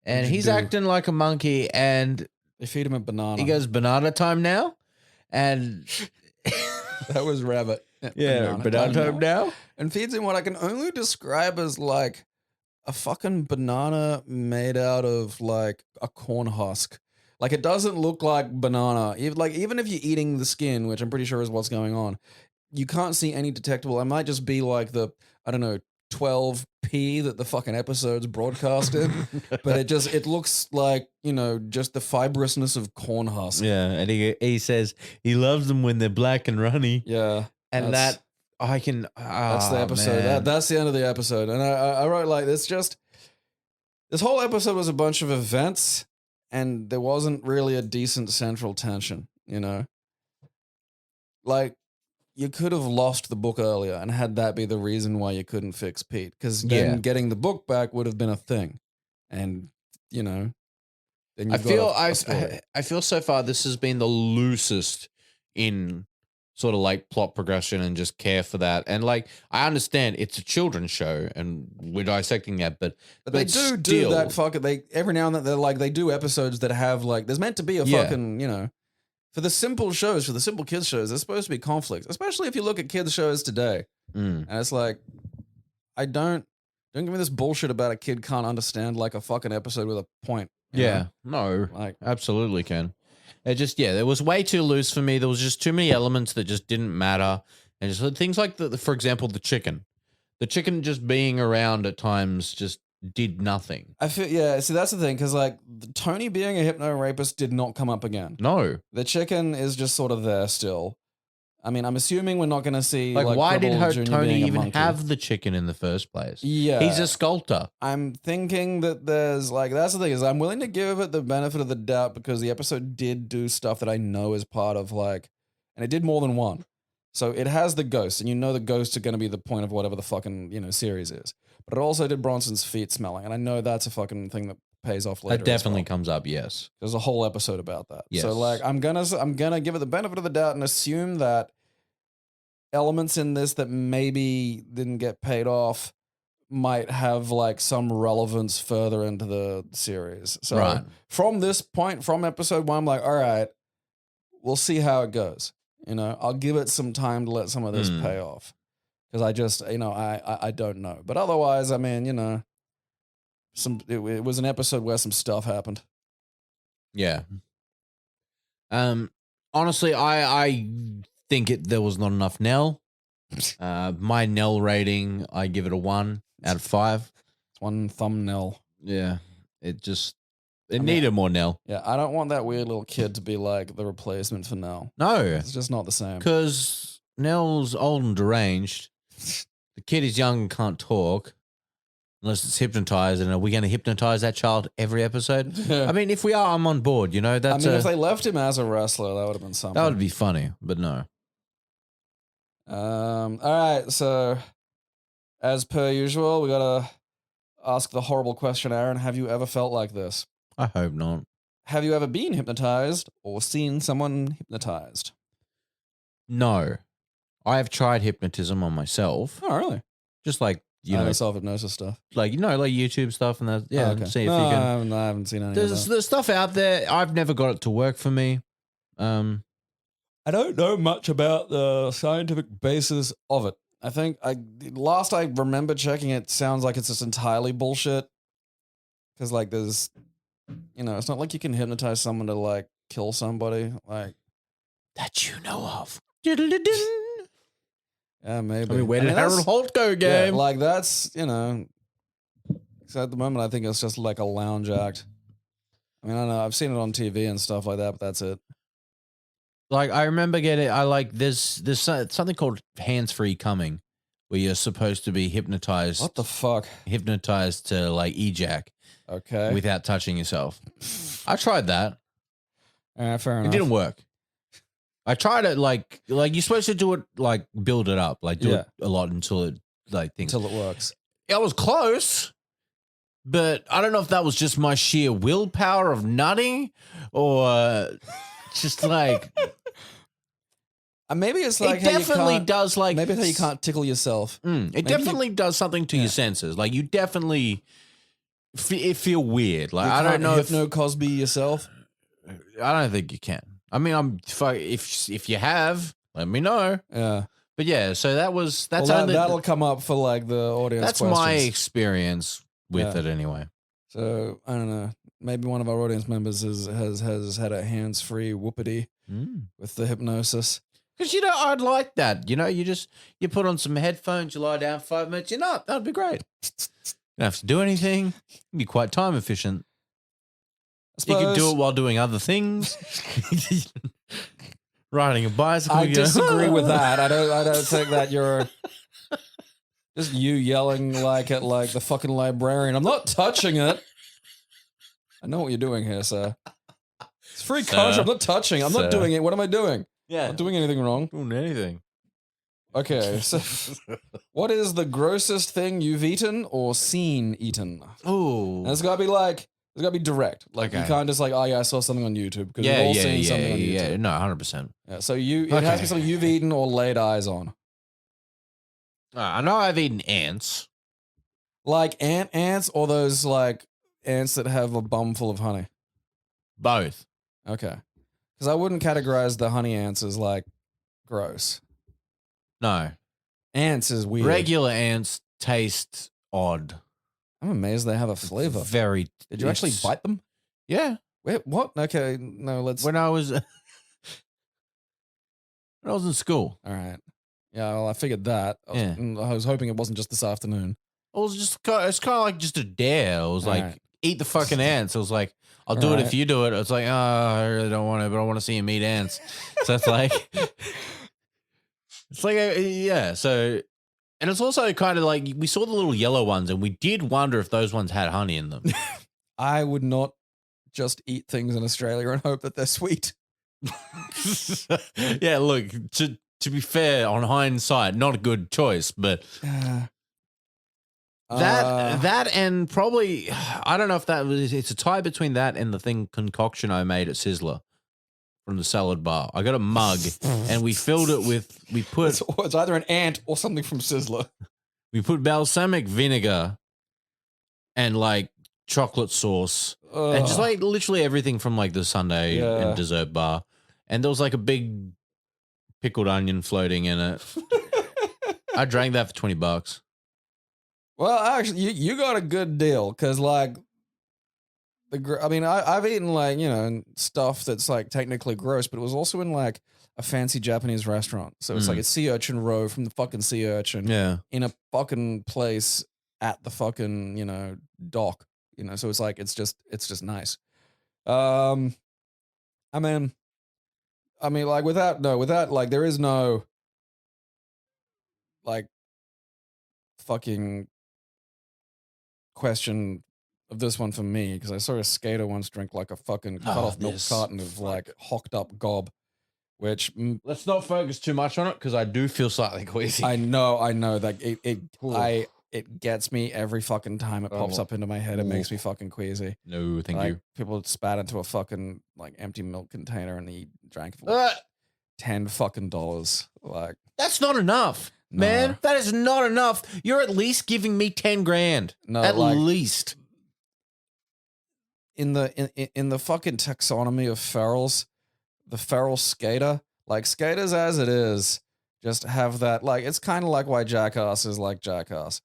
Speaker 1: and
Speaker 2: What'd you
Speaker 1: he's
Speaker 2: do?
Speaker 1: acting like a monkey, and
Speaker 2: They feed him a banana.
Speaker 1: he goes banana time now, and
Speaker 2: That was rabbit.
Speaker 1: yeah, banana time now.
Speaker 2: And feeds him what I can only describe as like a fucking banana made out of like a corn husk. Like it doesn't look like banana. Even if you're eating the skin, which I'm pretty sure is what's going on, you can't see any detectable. It might just be like the, I don't know, 12p that the fucking episode's broadcasted, but it looks like, you know, just the fibrousness of corn husk.
Speaker 1: Yeah, and he says he loves them when they're black and runny.
Speaker 2: Yeah.
Speaker 1: And
Speaker 2: that's-
Speaker 1: that I can.
Speaker 2: That's the episode.
Speaker 1: Man.
Speaker 2: That's the end of the episode. And I wrote like this whole episode was a bunch of events and there wasn't really a decent central tension, you know? Like you could have lost the book earlier and had that be the reason why you couldn't fix Pete. Because then getting the book back would have been a thing. And, you know, then
Speaker 1: I
Speaker 2: you've
Speaker 1: feel
Speaker 2: got a story.
Speaker 1: I feel so far this has been the loosest in sort of like plot progression and just care for that. And like I understand it's a children's show and we're dissecting that, but
Speaker 2: they do
Speaker 1: still,
Speaker 2: that fucking they every now and then they do episodes that have like there's meant to be a fucking, you know, for the simple shows, for the simple kids shows, there's supposed to be conflict, especially if you look at kids shows today. And it's like don't give me this bullshit about a kid can't understand like a fucking episode with a point. you know?
Speaker 1: No,
Speaker 2: Like
Speaker 1: absolutely can. It just, it was way too loose for me. There was just too many elements that just didn't matter. And just things like, for example, the chicken. The chicken just being around at times just did nothing.
Speaker 2: I feel, see, that's the thing, because like Tony being a hypno rapist did not come up again.
Speaker 1: No.
Speaker 2: The chicken is just sort of there still. I mean, I'm assuming we're not going to see
Speaker 1: Like why did
Speaker 2: Gribble Jr.
Speaker 1: Tony
Speaker 2: being a
Speaker 1: even
Speaker 2: monkey.
Speaker 1: have the chicken in the first place?
Speaker 2: Yeah.
Speaker 1: He's a sculptor.
Speaker 2: I'm thinking that there's like, that's the thing is I'm willing to give it the benefit of the doubt because the episode did do stuff that I know is part of like, and it did more than one. So it has the ghosts and you know the ghosts are going to be the point of whatever the fucking, you know, series is. But it also did Bronson's feet smelling. And I know that's a fucking thing that pays off later.
Speaker 1: That definitely comes up, yes.
Speaker 2: There's a whole episode about that.
Speaker 1: Yes.
Speaker 2: So like, I'm gonna give it the benefit of the doubt and assume that elements in this that maybe didn't get paid off might have like some relevance further into the series. So
Speaker 1: Right.
Speaker 2: from this point, from episode 1, I'm like, all right, we'll see how it goes. You know, I'll give it some time to let some of this pay off. Because I just, you know, I don't know. But otherwise, I mean, you know, it was an episode where some stuff happened.
Speaker 1: Yeah. Honestly, I think there was not enough Nell. My Nell rating, I give it a 1 out of 5.
Speaker 2: It's one thumbnail.
Speaker 1: Yeah. It needed more Nell.
Speaker 2: Yeah, I don't want that weird little kid to be like the replacement for Nell.
Speaker 1: No.
Speaker 2: It's just not the same.
Speaker 1: Because Nell's old and deranged. The kid is young and can't talk. Unless it's hypnotized. And are we going to hypnotize that child every episode?
Speaker 2: Yeah.
Speaker 1: I mean, if we are, I'm on board. You know, that's
Speaker 2: if they left him as a wrestler, that would have been something.
Speaker 1: that would be funny, but no.
Speaker 2: All right, so as per usual, we gotta ask the horrible question, Aaron. Have you ever felt like this?
Speaker 1: I hope not.
Speaker 2: Have you ever been hypnotized or seen someone hypnotized?
Speaker 1: No. I have tried hypnotism on myself.
Speaker 2: Oh, really?
Speaker 1: Just like, you know,
Speaker 2: self-hypnosis stuff.
Speaker 1: like, like YouTube stuff and that. Yeah,
Speaker 2: Oh, okay.
Speaker 1: see if
Speaker 2: No,
Speaker 1: you can.
Speaker 2: I haven't seen any of that.
Speaker 1: There's stuff out there. I've never got it to work for me.
Speaker 2: I don't know much about the scientific basis of it. I think last I remember checking it sounds like it's just entirely bullshit. Because like there's, you know, it's not like you can hypnotize someone to like kill somebody. Like
Speaker 1: that you know of.
Speaker 2: yeah, maybe.
Speaker 1: I mean, where did Harold Holt go, Gabe?
Speaker 2: Yeah, like that's, you know, so at the moment I think it's just like a lounge act. I mean, I don't know. I've seen it on TV and stuff like that, but that's it.
Speaker 1: Like I remember there's something called hands-free coming where you're supposed to be hypnotized.
Speaker 2: What the fuck?
Speaker 1: Hypnotized to like ejac
Speaker 2: Okay.
Speaker 1: without touching yourself. I tried that.
Speaker 2: Fair enough.
Speaker 1: It didn't work. I tried it like you're supposed to do it like build it up, like do it a lot until it like things.
Speaker 2: Until it works.
Speaker 1: I was close, but I don't know if that was just my sheer willpower of nutting or just like
Speaker 2: Maybe it's like
Speaker 1: it
Speaker 2: how you
Speaker 1: definitely
Speaker 2: can't-
Speaker 1: does like
Speaker 2: Maybe it's how you can't tickle yourself.
Speaker 1: It definitely does something to your senses. Like you definitely it feel weird. Like
Speaker 2: You
Speaker 1: I don't
Speaker 2: can't
Speaker 1: know
Speaker 2: hypno Cosby yourself.
Speaker 1: I don't think you can. I mean, if you have, let me know.
Speaker 2: Yeah,
Speaker 1: But yeah, so that's
Speaker 2: that'll come up for like the audience.
Speaker 1: that's
Speaker 2: questions.
Speaker 1: my experience with
Speaker 2: Yeah.
Speaker 1: it anyway.
Speaker 2: So I don't know. Maybe one of our audience members has had a hands-free whoopity with the hypnosis.
Speaker 1: Because I'd like that. You put on some headphones, you lie down 5 minutes. That'd be great. You don't have to do anything. It'd be quite time efficient. You can do it while doing other things. Riding a bicycle.
Speaker 2: I disagree with that. I don't think that you're just you yelling like at like the fucking librarian. I'm not touching it. I know what you're doing here, sir. It's free culture. I'm not touching. I'm not doing it. What am I doing?
Speaker 1: Yeah.
Speaker 2: I'm not doing anything wrong.
Speaker 1: Doing anything.
Speaker 2: Okay, so what is the grossest thing you've eaten or seen eaten?
Speaker 1: Oh.
Speaker 2: And it's gotta be direct. Like you
Speaker 1: Okay.
Speaker 2: can't just like, oh yeah, I saw something on YouTube because we've all seen something on YouTube.
Speaker 1: Yeah, no, 100%.
Speaker 2: Yeah, so it has to be something you've eaten or laid eyes on.
Speaker 1: I know I've eaten ants.
Speaker 2: Like ants or those like ants that have a bum full of honey.
Speaker 1: Both.
Speaker 2: Okay. Because I wouldn't categorize the honey ants as like gross.
Speaker 1: No.
Speaker 2: Ants is weird.
Speaker 1: Regular ants taste odd.
Speaker 2: I'm amazed they have a flavor.
Speaker 1: Very.
Speaker 2: Did you actually bite them?
Speaker 1: Yeah.
Speaker 2: Wait, what? Okay, no, let's.
Speaker 1: When I was in school.
Speaker 2: All right. Yeah, well, I figured that. I was hoping it wasn't just this afternoon.
Speaker 1: It's kind of like just a dare. I was like,
Speaker 2: Alright.
Speaker 1: eat the fucking ants. I was like, I'll do it if you do it. It's like, oh, I really don't want to, but I want to see him eat ants. So it's like, yeah. So, and it's also kind of like we saw the little yellow ones, and we did wonder if those ones had honey in them.
Speaker 2: I would not just eat things in Australia and hope that they're sweet.
Speaker 1: Yeah, look, to be fair, on hindsight, not a good choice, but that and probably I don't know if that was it's a tie between that and the thing concoction I made at Sizzler from the salad bar. I got a mug and we filled it with
Speaker 2: it's either an ant or something from Sizzler.
Speaker 1: we put balsamic vinegar and like chocolate sauce and just like literally everything from like the sundae and dessert bar. And there was like a big pickled onion floating in it. I drank that for $20.
Speaker 2: Well, actually, you got a good deal because, like, I've eaten like stuff that's like technically gross, but it was also in like a fancy Japanese restaurant. So it's like a sea urchin roe from the fucking sea urchin, in a fucking place at the fucking dock. So it's like it's just nice. I mean, like without like there is no like fucking question of this one for me because I saw a skater once drink like a fucking cut off milk carton of like hocked up gob, which
Speaker 1: let's not focus too much on it because I do feel slightly queasy.
Speaker 2: I know that it gets me every fucking time it pops up into my head. It makes me fucking queasy.
Speaker 1: No, thank
Speaker 2: like,
Speaker 1: you.
Speaker 2: People spat into a fucking like empty milk container and he drank it for like $10 fucking dollars. Like
Speaker 1: that's not enough.
Speaker 2: No.
Speaker 1: Man, that is not enough. You're at least giving me 10 grand.
Speaker 2: No,
Speaker 1: at
Speaker 2: like,
Speaker 1: least.
Speaker 2: In the fucking taxonomy of ferals, the feral skater, like skaters as it is, just have that, like, it's kind of like why Jackass is like Jackass.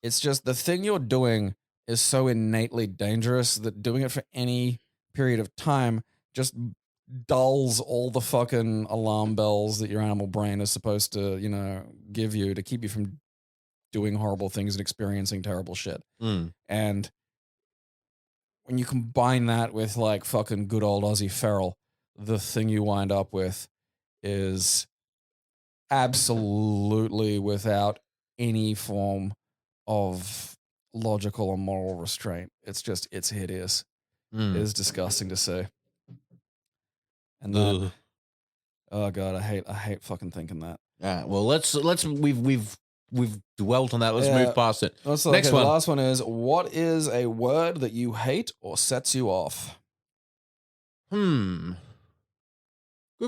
Speaker 2: It's just the thing you're doing is so innately dangerous that doing it for any period of time just dulls all the fucking alarm bells that your animal brain is supposed to, give you to keep you from doing horrible things and experiencing terrible shit. And when you combine that with like fucking good old Aussie feral, the thing you wind up with is absolutely without any form of logical or moral restraint. It's hideous. It is disgusting to see. And that, oh god, I hate fucking thinking that.
Speaker 1: All right, well, let's we've dwelt on that. Let's move past it.
Speaker 2: Next
Speaker 1: one.
Speaker 2: The last one is, what is a word that you hate or sets you off?
Speaker 1: Good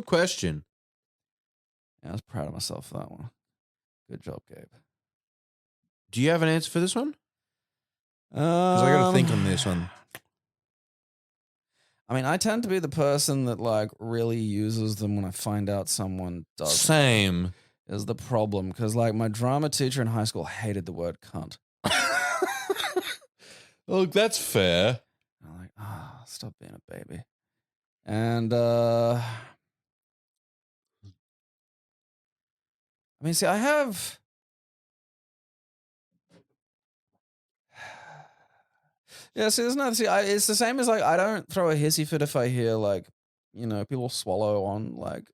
Speaker 1: question.
Speaker 2: Yeah, I was proud of myself for that one. Good job, Gabe.
Speaker 1: Do you have an answer for this one? Because I got to think on this one.
Speaker 2: I mean, I tend to be the person that like really uses them when I find out someone doesn't.
Speaker 1: Same.
Speaker 2: Is the problem, because like my drama teacher in high school hated the word cunt.
Speaker 1: Look, that's fair.
Speaker 2: I'm like, stop being a baby. And I mean, see, I have. Yeah, see, there's nothing. See, it's the same as like I don't throw a hissy fit if I hear like, people swallow on like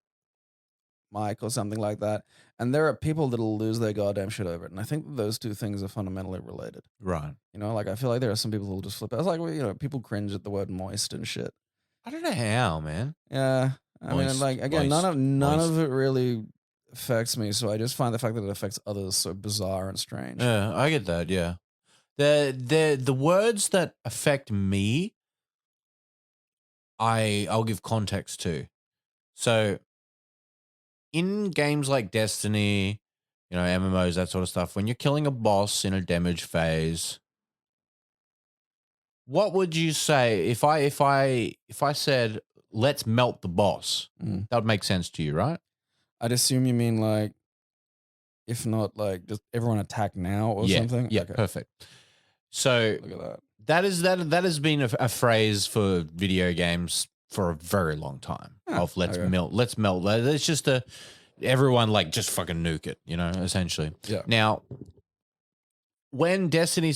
Speaker 2: mic or something like that, and there are people that'll lose their goddamn shit over it. And I think that those two things are fundamentally related.
Speaker 1: Right.
Speaker 2: Like I feel like there are some people who'll just flip out. It's like people cringe at the word moist and shit.
Speaker 1: I don't know how, man.
Speaker 2: Yeah, I mean,
Speaker 1: Moist,
Speaker 2: like again,
Speaker 1: moist,
Speaker 2: none
Speaker 1: moist.
Speaker 2: of it really affects me. So I just find the fact that it affects others so bizarre and strange.
Speaker 1: Yeah, I get that. Yeah. The words that affect me, I'll give context to. So in games like Destiny, MMOs, that sort of stuff, when you're killing a boss in a damage phase, what would you say if I said let's melt the boss?
Speaker 2: Mm.
Speaker 1: That would make sense to you, right?
Speaker 2: I'd assume you mean like, if not like just everyone attack now or something.
Speaker 1: Yeah,
Speaker 2: Okay.
Speaker 1: perfect. So
Speaker 2: Look at that.
Speaker 1: that has been a phrase for video games for a very long time. Of let's melt. It's just everyone like just fucking nuke it, essentially.
Speaker 2: Yeah.
Speaker 1: Now, when Destiny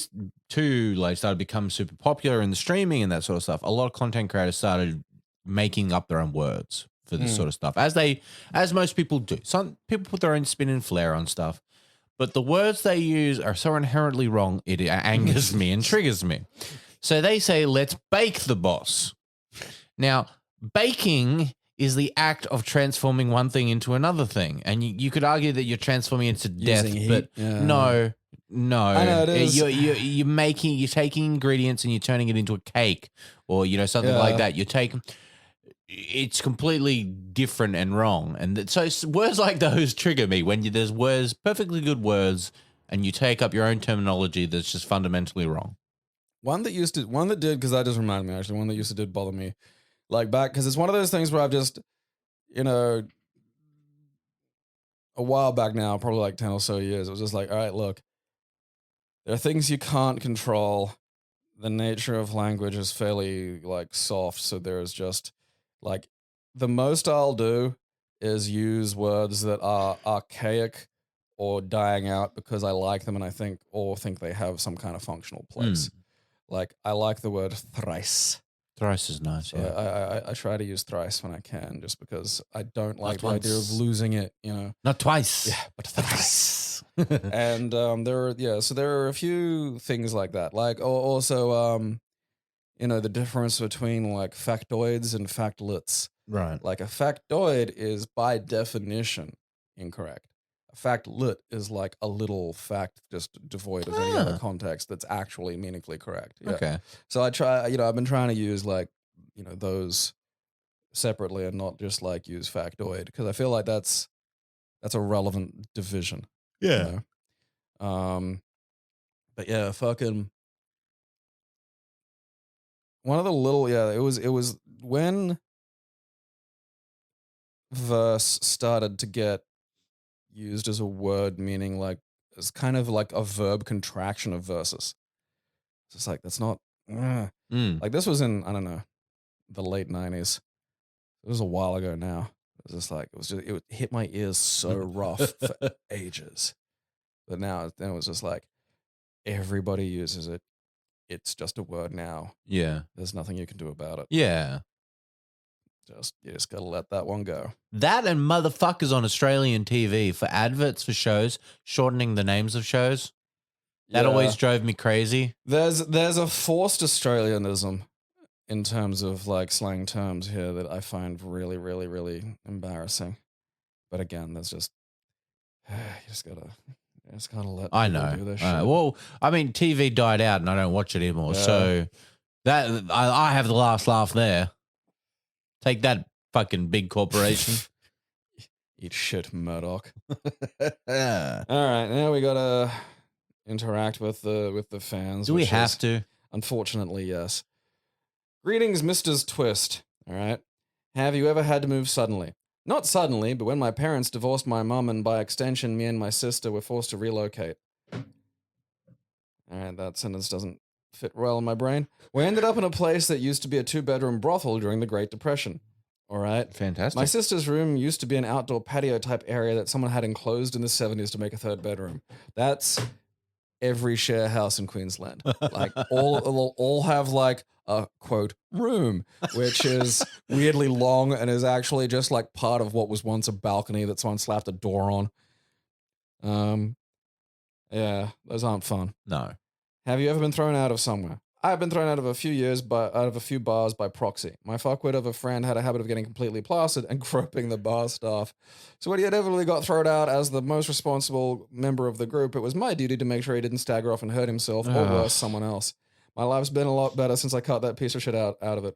Speaker 1: 2 like started to become super popular in the streaming and that sort of stuff, a lot of content creators started making up their own words for this sort of stuff, as most people do. Some people put their own spin and flair on stuff, but the words they use are so inherently wrong, it angers me and triggers me. So they say, let's bake the boss. Now, baking is the act of transforming one thing into another thing. And you could argue that you're transforming into death,
Speaker 2: Using
Speaker 1: but
Speaker 2: heat, yeah.
Speaker 1: no.
Speaker 2: I know it is.
Speaker 1: You're taking ingredients and you're turning it into a cake or, something like that. It's completely different and wrong. And so words like those trigger me when there's words, perfectly good words, and you take up your own terminology that's just fundamentally wrong.
Speaker 2: One that did, because that just reminded me actually, one that used to did bother me. Like back, because it's one of those things where I've just, a while back now, probably like 10 or so years, it was just like, all right, look, there are things you can't control. The nature of language is fairly like soft. So there's just like, the most I'll do is use words that are archaic or dying out because I like them and I think they have some kind of functional place. Like I like the word thrice.
Speaker 1: Thrice is nice.
Speaker 2: So
Speaker 1: Yeah.
Speaker 2: I try to use thrice when I can, just because I don't like the
Speaker 1: Not
Speaker 2: idea of
Speaker 1: once.
Speaker 2: losing it,
Speaker 1: Not twice.
Speaker 2: Yeah, but thrice. And there are a few things like that. Like also the difference between like factoids and factlets.
Speaker 1: Right.
Speaker 2: Like a factoid is by definition incorrect. A factlet is like a little fact just devoid of any other context that's actually meaningfully correct. Yeah.
Speaker 1: Okay.
Speaker 2: So I try, I've been trying to use like, those separately and not just like use factoid, because I feel like that's a relevant division.
Speaker 1: Yeah.
Speaker 2: But yeah, fucking one of the little, it was when verse started to get used as a word meaning like, it's kind of like a verb contraction of versus. It's just like, that's not, like this was in, I don't know, the late 90s. It was a while ago now. It was just like, it hit my ears so rough for ages. But now it was just like, everybody uses it. It's just a word now.
Speaker 1: Yeah.
Speaker 2: There's nothing you can do about it.
Speaker 1: Yeah.
Speaker 2: You just gotta let that one go.
Speaker 1: That and motherfuckers on Australian TV for adverts for shows, shortening the names of shows. That always drove me crazy.
Speaker 2: There's a forced Australianism in terms of like slang terms here that I find really, really, really embarrassing. But again, there's just you just gotta let
Speaker 1: I
Speaker 2: people
Speaker 1: know.
Speaker 2: do their shit.
Speaker 1: Well, I mean, TV died out and I don't watch it anymore.
Speaker 2: Yeah.
Speaker 1: So that I have the last laugh there. Take that, fucking big corporation.
Speaker 2: Eat shit, Murdoch.
Speaker 1: Do
Speaker 2: All right, now we gotta interact with the fans.
Speaker 1: we
Speaker 2: which
Speaker 1: have
Speaker 2: is-
Speaker 1: to?
Speaker 2: Unfortunately, yes. Greetings, Mr. Twist. All right. Have you ever had to move suddenly? Not suddenly, but when my parents divorced my mum and by extension, me and my sister were forced to relocate. All right, that sentence doesn't fit well in my brain. We ended up in a place that used to be a 2-bedroom brothel during the Great Depression. All right.
Speaker 1: Fantastic.
Speaker 2: My sister's room used to be an outdoor patio type area that someone had enclosed in the 70s to make a 3rd bedroom. That's every share house in Queensland. Like all have like a quote room, which is weirdly long and is actually just like part of what was once a balcony that someone slapped a door on. Yeah, those aren't fun.
Speaker 1: No.
Speaker 2: Have you ever been thrown out of somewhere? I've been thrown out of a few bars by proxy. My fuckwit of a friend had a habit of getting completely plastered and groping the bar staff. So when he inevitably got thrown out as the most responsible member of the group, it was my duty to make sure he didn't stagger off and hurt himself, or worse, someone else. My life's been a lot better since I cut that piece of shit out of it.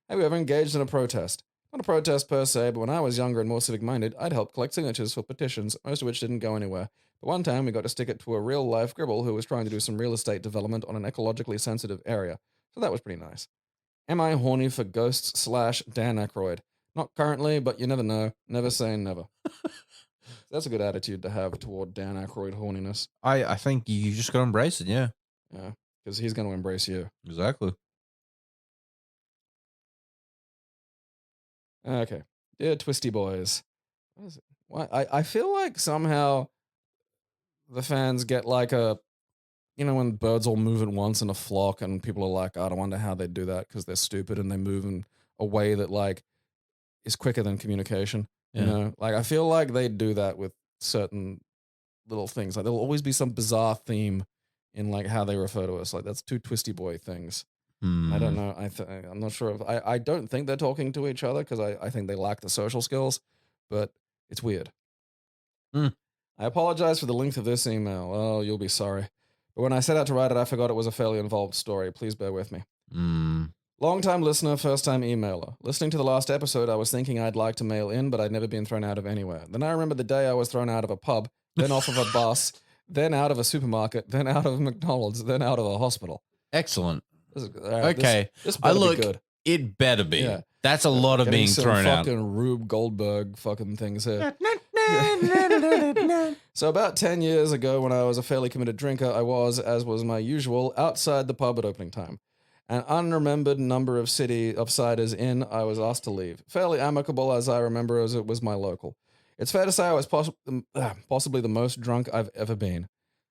Speaker 2: Have you ever engaged in a protest? Not a protest per se, but when I was younger and more civic-minded, I'd help collect signatures for petitions, most of which didn't go anywhere. But one time we got to stick it to a real-life gribble who was trying to do some real estate development on an ecologically sensitive area. So that was pretty nice. Am I horny for ghosts / Dan Aykroyd? Not currently, but you never know. Never say never. That's a good attitude to have toward Dan Aykroyd horniness.
Speaker 1: I think you just got to embrace it, yeah.
Speaker 2: Yeah, because he's going to embrace you.
Speaker 1: Exactly.
Speaker 2: Okay. Dear Twisty Boys. What is it? Why? I feel like somehow the fans get like a, when birds all move at once in a flock and people are like, I don't wonder how they do that because they're stupid and they move in a way that like is quicker than communication.
Speaker 1: Yeah.
Speaker 2: Like I feel like they do that with certain little things. Like there'll always be some bizarre theme in like how they refer to us. Like that's 2 Twisty Boy things. I don't know. I'm not sure if I don't think they're talking to each other because I think they lack the social skills, but it's weird.
Speaker 1: Hmm.
Speaker 2: I apologize for the length of this email. Oh, you'll be sorry. But when I set out to write it, I forgot it was a fairly involved story. Please bear with me. Long-time listener, first-time emailer. Listening to the last episode, I was thinking I'd like to mail in, but I'd never been thrown out of anywhere. Then I remember the day I was thrown out of a pub, then off of a bus, then out of a supermarket, then out of McDonald's, then out of a hospital.
Speaker 1: Excellent.
Speaker 2: Okay. This
Speaker 1: I
Speaker 2: better
Speaker 1: look.
Speaker 2: be good.
Speaker 1: It better be.
Speaker 2: Yeah.
Speaker 1: That's a lot of
Speaker 2: Getting
Speaker 1: being
Speaker 2: some
Speaker 1: thrown out.
Speaker 2: fucking Rube Goldberg fucking things here. So about 10 years ago, when I was a fairly committed drinker, I was, as was my usual, outside the pub at opening time. An unremembered number of siders in, I was asked to leave. Fairly amicable as I remember, as it was my local. It's fair to say I was possibly the most drunk I've ever been.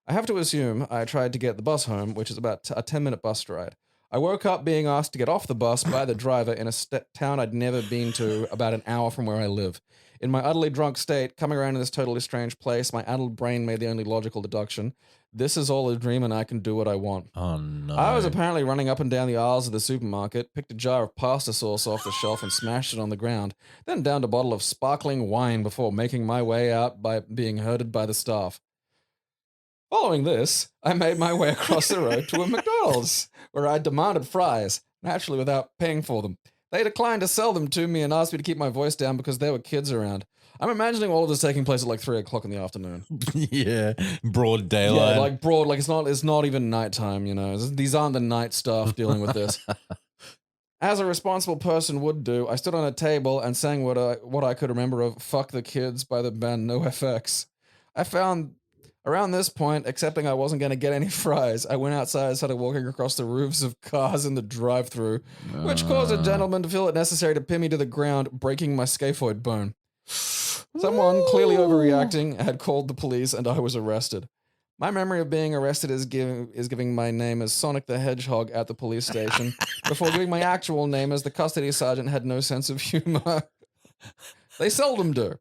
Speaker 2: I have to assume I tried to get the bus home, which is about a 10-minute bus ride. I woke up being asked to get off the bus by the driver in a town I'd never been to, about an hour from where I live. In my utterly drunk state, coming around in this totally strange place, my addled brain made the only logical deduction. This is all a dream and I can do what I want.
Speaker 1: Oh, no.
Speaker 2: I was apparently running up and down the aisles of the supermarket, picked a jar of pasta sauce off the shelf and smashed it on the ground, then downed a bottle of sparkling wine before making my way out by being herded by the staff. Following this, I made my way across the road to a McDonald's, where I demanded fries, naturally without paying for them. They declined to sell them to me and asked me to keep my voice down because there were kids around. I'm imagining all of this taking place at like 3 o'clock in the afternoon.
Speaker 1: Yeah, broad daylight.
Speaker 2: Yeah, like broad, like it's not even nighttime, These aren't the night staff dealing with this. As a responsible person would do, I stood on a table and sang what I could remember of Fuck the Kids by the band NoFX. I found around this point, accepting I wasn't going to get any fries, I went outside and started walking across the roofs of cars in the drive-thru, which caused a gentleman to feel it necessary to pin me to the ground, breaking my scaphoid bone. Someone, clearly overreacting, had called the police and I was arrested. My memory of being arrested is giving my name as Sonic the Hedgehog at the police station, before giving my actual name as the custody sergeant had no sense of humor. They seldom do.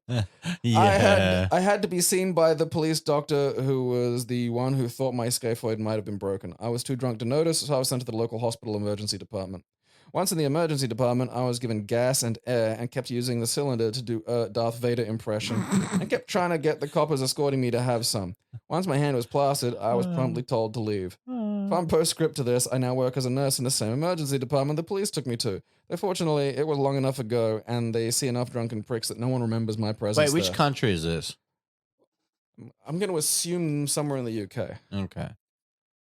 Speaker 1: Yeah.
Speaker 2: I had to be seen by the police doctor who was the one who thought my scaphoid might have been broken. I was too drunk to notice, so I was sent to the local hospital emergency department. Once in the emergency department, I was given gas and air and kept using the cylinder to do a Darth Vader impression and kept trying to get the coppers escorting me to have some. Once my hand was plastered, I was promptly told to leave. Fun postscript to this, I now work as a nurse in the same emergency department the police took me to. Though fortunately, it was long enough ago, and they see enough drunken pricks that no one remembers my presence
Speaker 1: Wait, which
Speaker 2: there.
Speaker 1: country is this?
Speaker 2: I'm going to assume somewhere in the UK.
Speaker 1: Okay.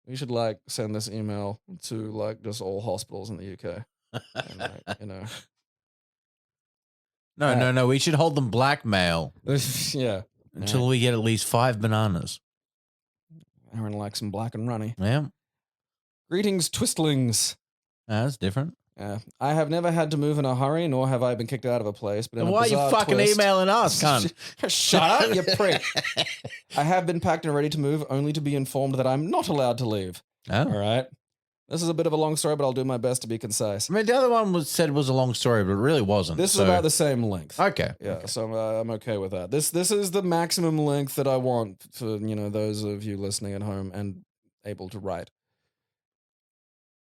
Speaker 2: We should, like, send this email to, like, just all hospitals in the UK. And, like, you know.
Speaker 1: No. We should hold them blackmail
Speaker 2: Yeah.
Speaker 1: until we get at least 5 bananas.
Speaker 2: Aaron likes some black and runny.
Speaker 1: Yeah.
Speaker 2: Greetings, twistlings.
Speaker 1: That's different.
Speaker 2: I have never had to move in a hurry, nor have I been kicked out of a place. But in
Speaker 1: Then
Speaker 2: a
Speaker 1: why are you
Speaker 2: bizarre
Speaker 1: fucking
Speaker 2: twist-
Speaker 1: emailing us, cunt?
Speaker 2: Shut up, you prick. I have been packed and ready to move, only to be informed that I'm not allowed to leave.
Speaker 1: Oh.
Speaker 2: All right. This is a bit of a long story, but I'll do my best to be concise.
Speaker 1: I mean, the other one said was a long story, but it really wasn't.
Speaker 2: This is about the same length.
Speaker 1: Okay.
Speaker 2: Yeah,
Speaker 1: Okay.
Speaker 2: so I'm okay with that. This is the maximum length that I want for, you know, those of you listening at home and able to write.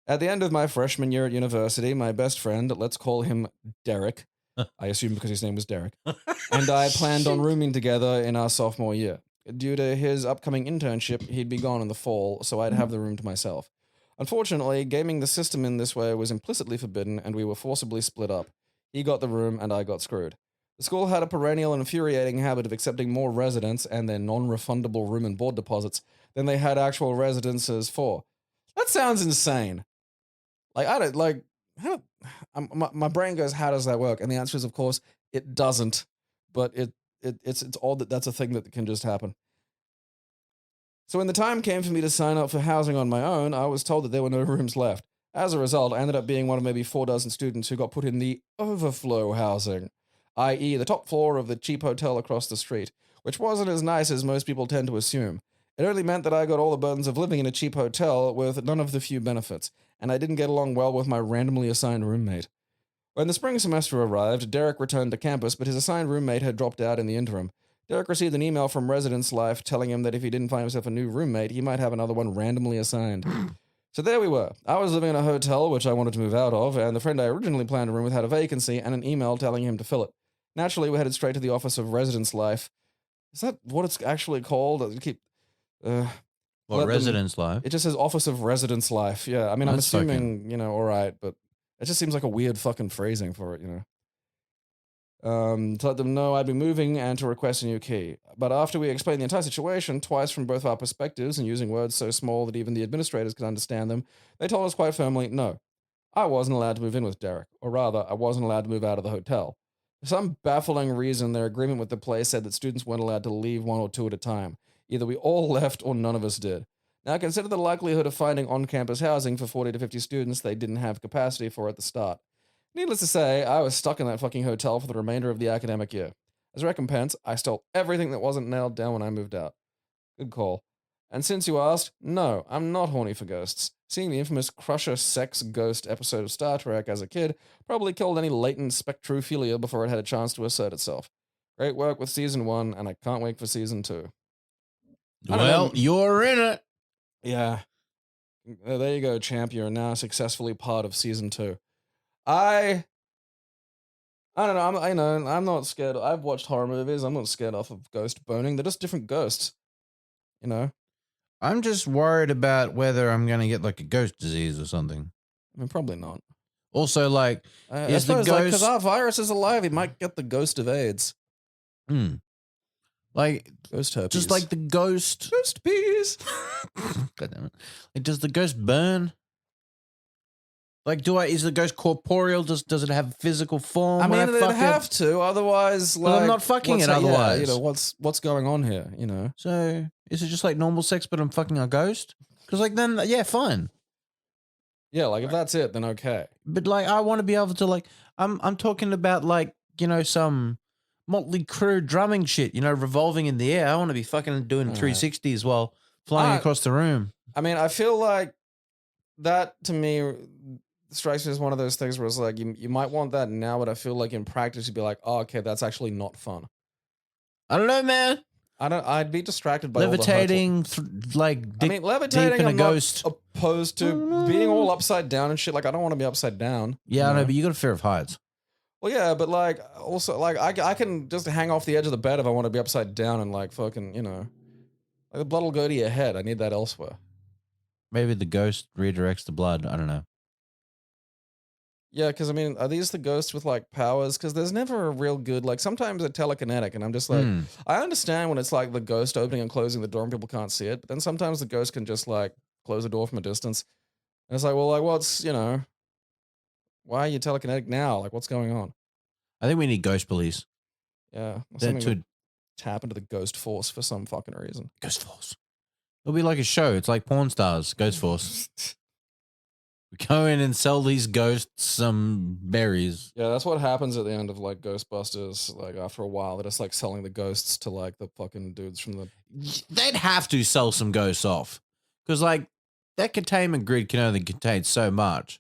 Speaker 2: At the end of my freshman year at university, my best friend, let's call him Derek, I assume because his name was Derek, and I planned on rooming together in our sophomore year. Due to his upcoming internship, he'd be gone in the fall, so I'd have the room to myself. Unfortunately, gaming the system in this way was implicitly forbidden, and we were forcibly split up. He got the room, and I got screwed. The school had a perennial and infuriating habit of accepting more residents and their non-refundable room and board deposits than they had actual residences for. That sounds insane. Like, I don't, like, my brain goes, how does that work? And the answer is, of course, it doesn't. But it's odd that that's a thing that can just happen. So when the time came for me to sign up for housing on my own, I was told that there were no rooms left. As a result, I ended up being one of maybe 4 dozen students who got put in the overflow housing, i.e. the top floor of the cheap hotel across the street, which wasn't as nice as most people tend to assume. It only meant that I got all the burdens of living in a cheap hotel with none of the few benefits, and I didn't get along well with my randomly assigned roommate. When the spring semester arrived, Derek returned to campus, but his assigned roommate had dropped out in the interim. Derek received an email from Residence Life telling him that if he didn't find himself a new roommate, he might have another one randomly assigned. So there we were. I was living in a hotel, which I wanted to move out of, and the friend I originally planned to room with had a vacancy and an email telling him to fill it. Naturally, we headed straight to the office of Residence Life. Is that what it's actually called?
Speaker 1: What, Residence Life?
Speaker 2: It just says Office of Residence Life. Yeah, I mean, I'm
Speaker 1: That's
Speaker 2: assuming, you know, all right, but it just seems like a weird fucking phrasing for it, you know. To let them know I'd be moving and to request a new key. But after we explained the entire situation, twice from both our perspectives and using words so small that even the administrators could understand them, they told us quite firmly, no, I wasn't allowed to move in with Derek. Or rather, I wasn't allowed to move out of the hotel. For some baffling reason, their agreement with the place said that students weren't allowed to leave 1 or 2 at a time. Either we all left or none of us did. Now, consider the likelihood of finding on-campus housing for 40 to 50 students they didn't have capacity for at the start. Needless to say, I was stuck in that fucking hotel for the remainder of the academic year. As recompense, I stole everything that wasn't nailed down when I moved out. Good call. And since you asked, no, I'm not horny for ghosts. Seeing the infamous Crusher Sex Ghost episode of Star Trek as a kid probably killed any latent spectrophilia before it had a chance to assert itself. Great work with season 1, and I can't wait for season 2.
Speaker 1: Well, you're in it.
Speaker 2: Yeah. There you go, champ. You're now successfully part of season 2. I don't know. I'm not scared. I've watched horror movies. I'm not scared off of ghost boning. They're just different ghosts. You know?
Speaker 1: I'm just worried about whether I'm going to get like a ghost disease or something.
Speaker 2: I mean, probably not.
Speaker 1: Also, like, is the
Speaker 2: because
Speaker 1: ghost...
Speaker 2: our virus is alive, he might get the ghost of AIDS.
Speaker 1: Like,
Speaker 2: Ghost herpes.
Speaker 1: just like the ghost...
Speaker 2: Ghost bees.
Speaker 1: God damn it. Like, does the ghost burn? Like, is the ghost corporeal? Does it have physical form?
Speaker 2: I mean,
Speaker 1: when
Speaker 2: they'd
Speaker 1: fuck
Speaker 2: have
Speaker 1: it?
Speaker 2: to, otherwise,
Speaker 1: Well,
Speaker 2: like...
Speaker 1: I'm not fucking
Speaker 2: what's
Speaker 1: it
Speaker 2: that- yeah,
Speaker 1: otherwise.
Speaker 2: you know, what's going on here, you know?
Speaker 1: So, is it just like normal sex, but I'm fucking a ghost? Because, like, then, yeah, fine.
Speaker 2: Yeah, like, if that's it, then okay.
Speaker 1: But, like, I want to be able to, like... I'm talking about, like, you know, some Motley Crue drumming shit, you know, revolving in the air. I want to be fucking doing 360s while flying across the room.
Speaker 2: I mean, I feel like that, to me, strikes me as one of those things where it's like, you might want that now, but I feel like in practice, you'd be like, oh, okay, that's actually not fun.
Speaker 1: I don't know, man.
Speaker 2: I'd be distracted by
Speaker 1: Levitating,
Speaker 2: levitating,
Speaker 1: deep in
Speaker 2: I'm
Speaker 1: a
Speaker 2: not
Speaker 1: ghost.
Speaker 2: opposed to being all upside down and shit. Like, I don't want to be upside down.
Speaker 1: Yeah, I know, but you got a fear of heights.
Speaker 2: Well, yeah, but like, also, like, I can just hang off the edge of the bed if I want to be upside down and like fucking, you know. Like the blood will go to your head. I need that elsewhere.
Speaker 1: Maybe the ghost redirects the blood. I don't know.
Speaker 2: Yeah, because I mean, are these the ghosts with like powers? Because there's never a real good, like sometimes they're telekinetic, and I'm just like, I understand when it's like the ghost opening and closing the door and people can't see it, but then sometimes the ghost can just like close the door from a distance. And it's like, well, like what's, why are you telekinetic now? Like what's going on?
Speaker 1: I think we need ghost police.
Speaker 2: Yeah.
Speaker 1: That
Speaker 2: Something to
Speaker 1: would
Speaker 2: tap into the ghost force for some fucking reason.
Speaker 1: Ghost Force. It'll be like a show. It's like Porn Stars, Ghost Force. We go in and sell these ghosts some berries.
Speaker 2: Yeah, that's what happens at the end of like Ghostbusters. Like after a while, they're just like selling the ghosts to like the fucking dudes from the.
Speaker 1: They'd have to sell some ghosts off because, like, that containment grid can only contain so much.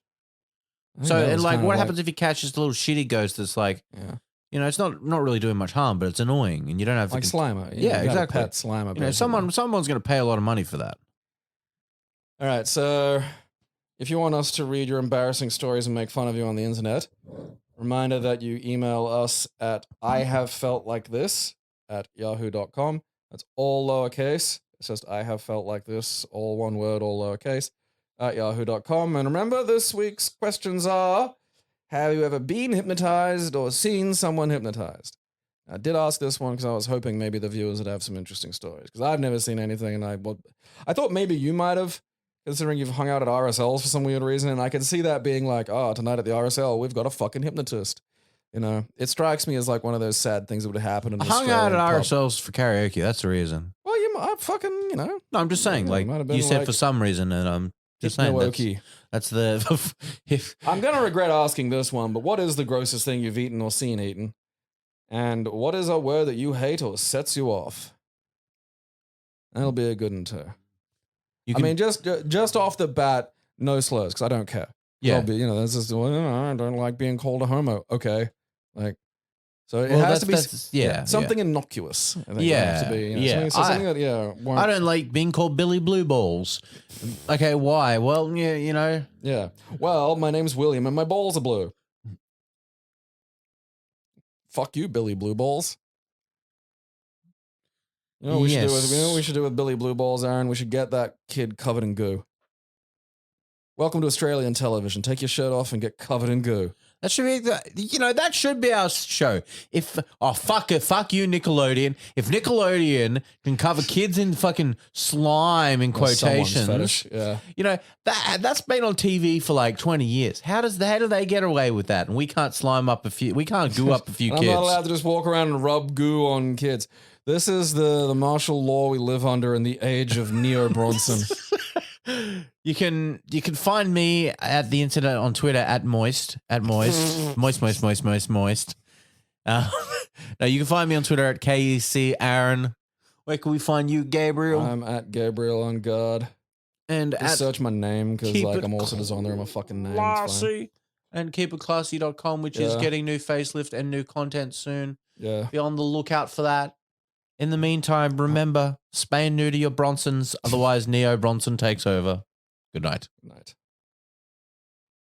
Speaker 1: So, and like, what happens if you catch this little shitty ghost that's like, it's not really doing much harm, but it's annoying, and you don't have
Speaker 2: like Slimer.
Speaker 1: Yeah, exactly.
Speaker 2: Pet Slimer.
Speaker 1: Someone's going to pay a lot of money for that.
Speaker 2: All right, so if you want us to read your embarrassing stories and make fun of you on the internet, reminder that you email us at ihavefeltlikethis@yahoo.com. That's all lowercase. It's just I have felt like this, all one word, all lowercase, at yahoo.com. And remember, this week's questions are, have you ever been hypnotized or seen someone hypnotized? I did ask this one because I was hoping maybe the viewers would have some interesting stories, because I've never seen anything, and I thought maybe you might have, considering you've hung out at RSLs for some weird reason, and I can see that being like, oh, tonight at the RSL, we've got a fucking hypnotist. It strikes me as like one of those sad things that would happen in
Speaker 1: I hung out at RSLs for karaoke. That's the reason.
Speaker 2: Well, you might fucking,
Speaker 1: No, I'm just saying, like, you said for some reason, and I'm just saying that's the...
Speaker 2: I'm going to regret asking this one, but what is the grossest thing you've eaten or seen eaten? And what is a word that you hate or sets you off? That'll be a good one too. I mean, just off the bat, no slurs, because I don't care.
Speaker 1: Yeah.
Speaker 2: That's just, I don't like being called a homo. Okay. Like, so it has to be something innocuous. I think it has to be, something that,
Speaker 1: I don't like being called Billy Blue Balls. Okay, why? Well,
Speaker 2: Yeah. Well, my name's William and my balls are blue. Fuck you, Billy Blue Balls. You know what we should do with Billy Blue Balls, Aaron? We should get that kid covered in goo. Welcome to Australian television. Take your shirt off and get covered in goo.
Speaker 1: That should be, that should be our show. Fuck you, Nickelodeon. If Nickelodeon can cover kids in fucking slime in quotations,
Speaker 2: fetish,
Speaker 1: that's been on TV for like 20 years. How do they get away with that? And we can't we can't goo up a few kids.
Speaker 2: I'm not allowed to just walk around and rub goo on kids. This is the martial law we live under in the age of Neo Bronson.
Speaker 1: You can find me at the internet on Twitter at moist. No, you can find me on Twitter at KEC Aaron. Where can we find you, Gabriel?
Speaker 2: I'm at Gabriel on God.
Speaker 1: And
Speaker 2: just search my name, because like I'm also just on there with my fucking name. Classy.
Speaker 1: And KeepetClassy.com, which is getting new facelift and new content soon.
Speaker 2: Yeah.
Speaker 1: Be on the lookout for that. In the meantime, remember, spay and neuter your Bronsons, otherwise Neo Bronson takes over. Good night.
Speaker 2: Good night.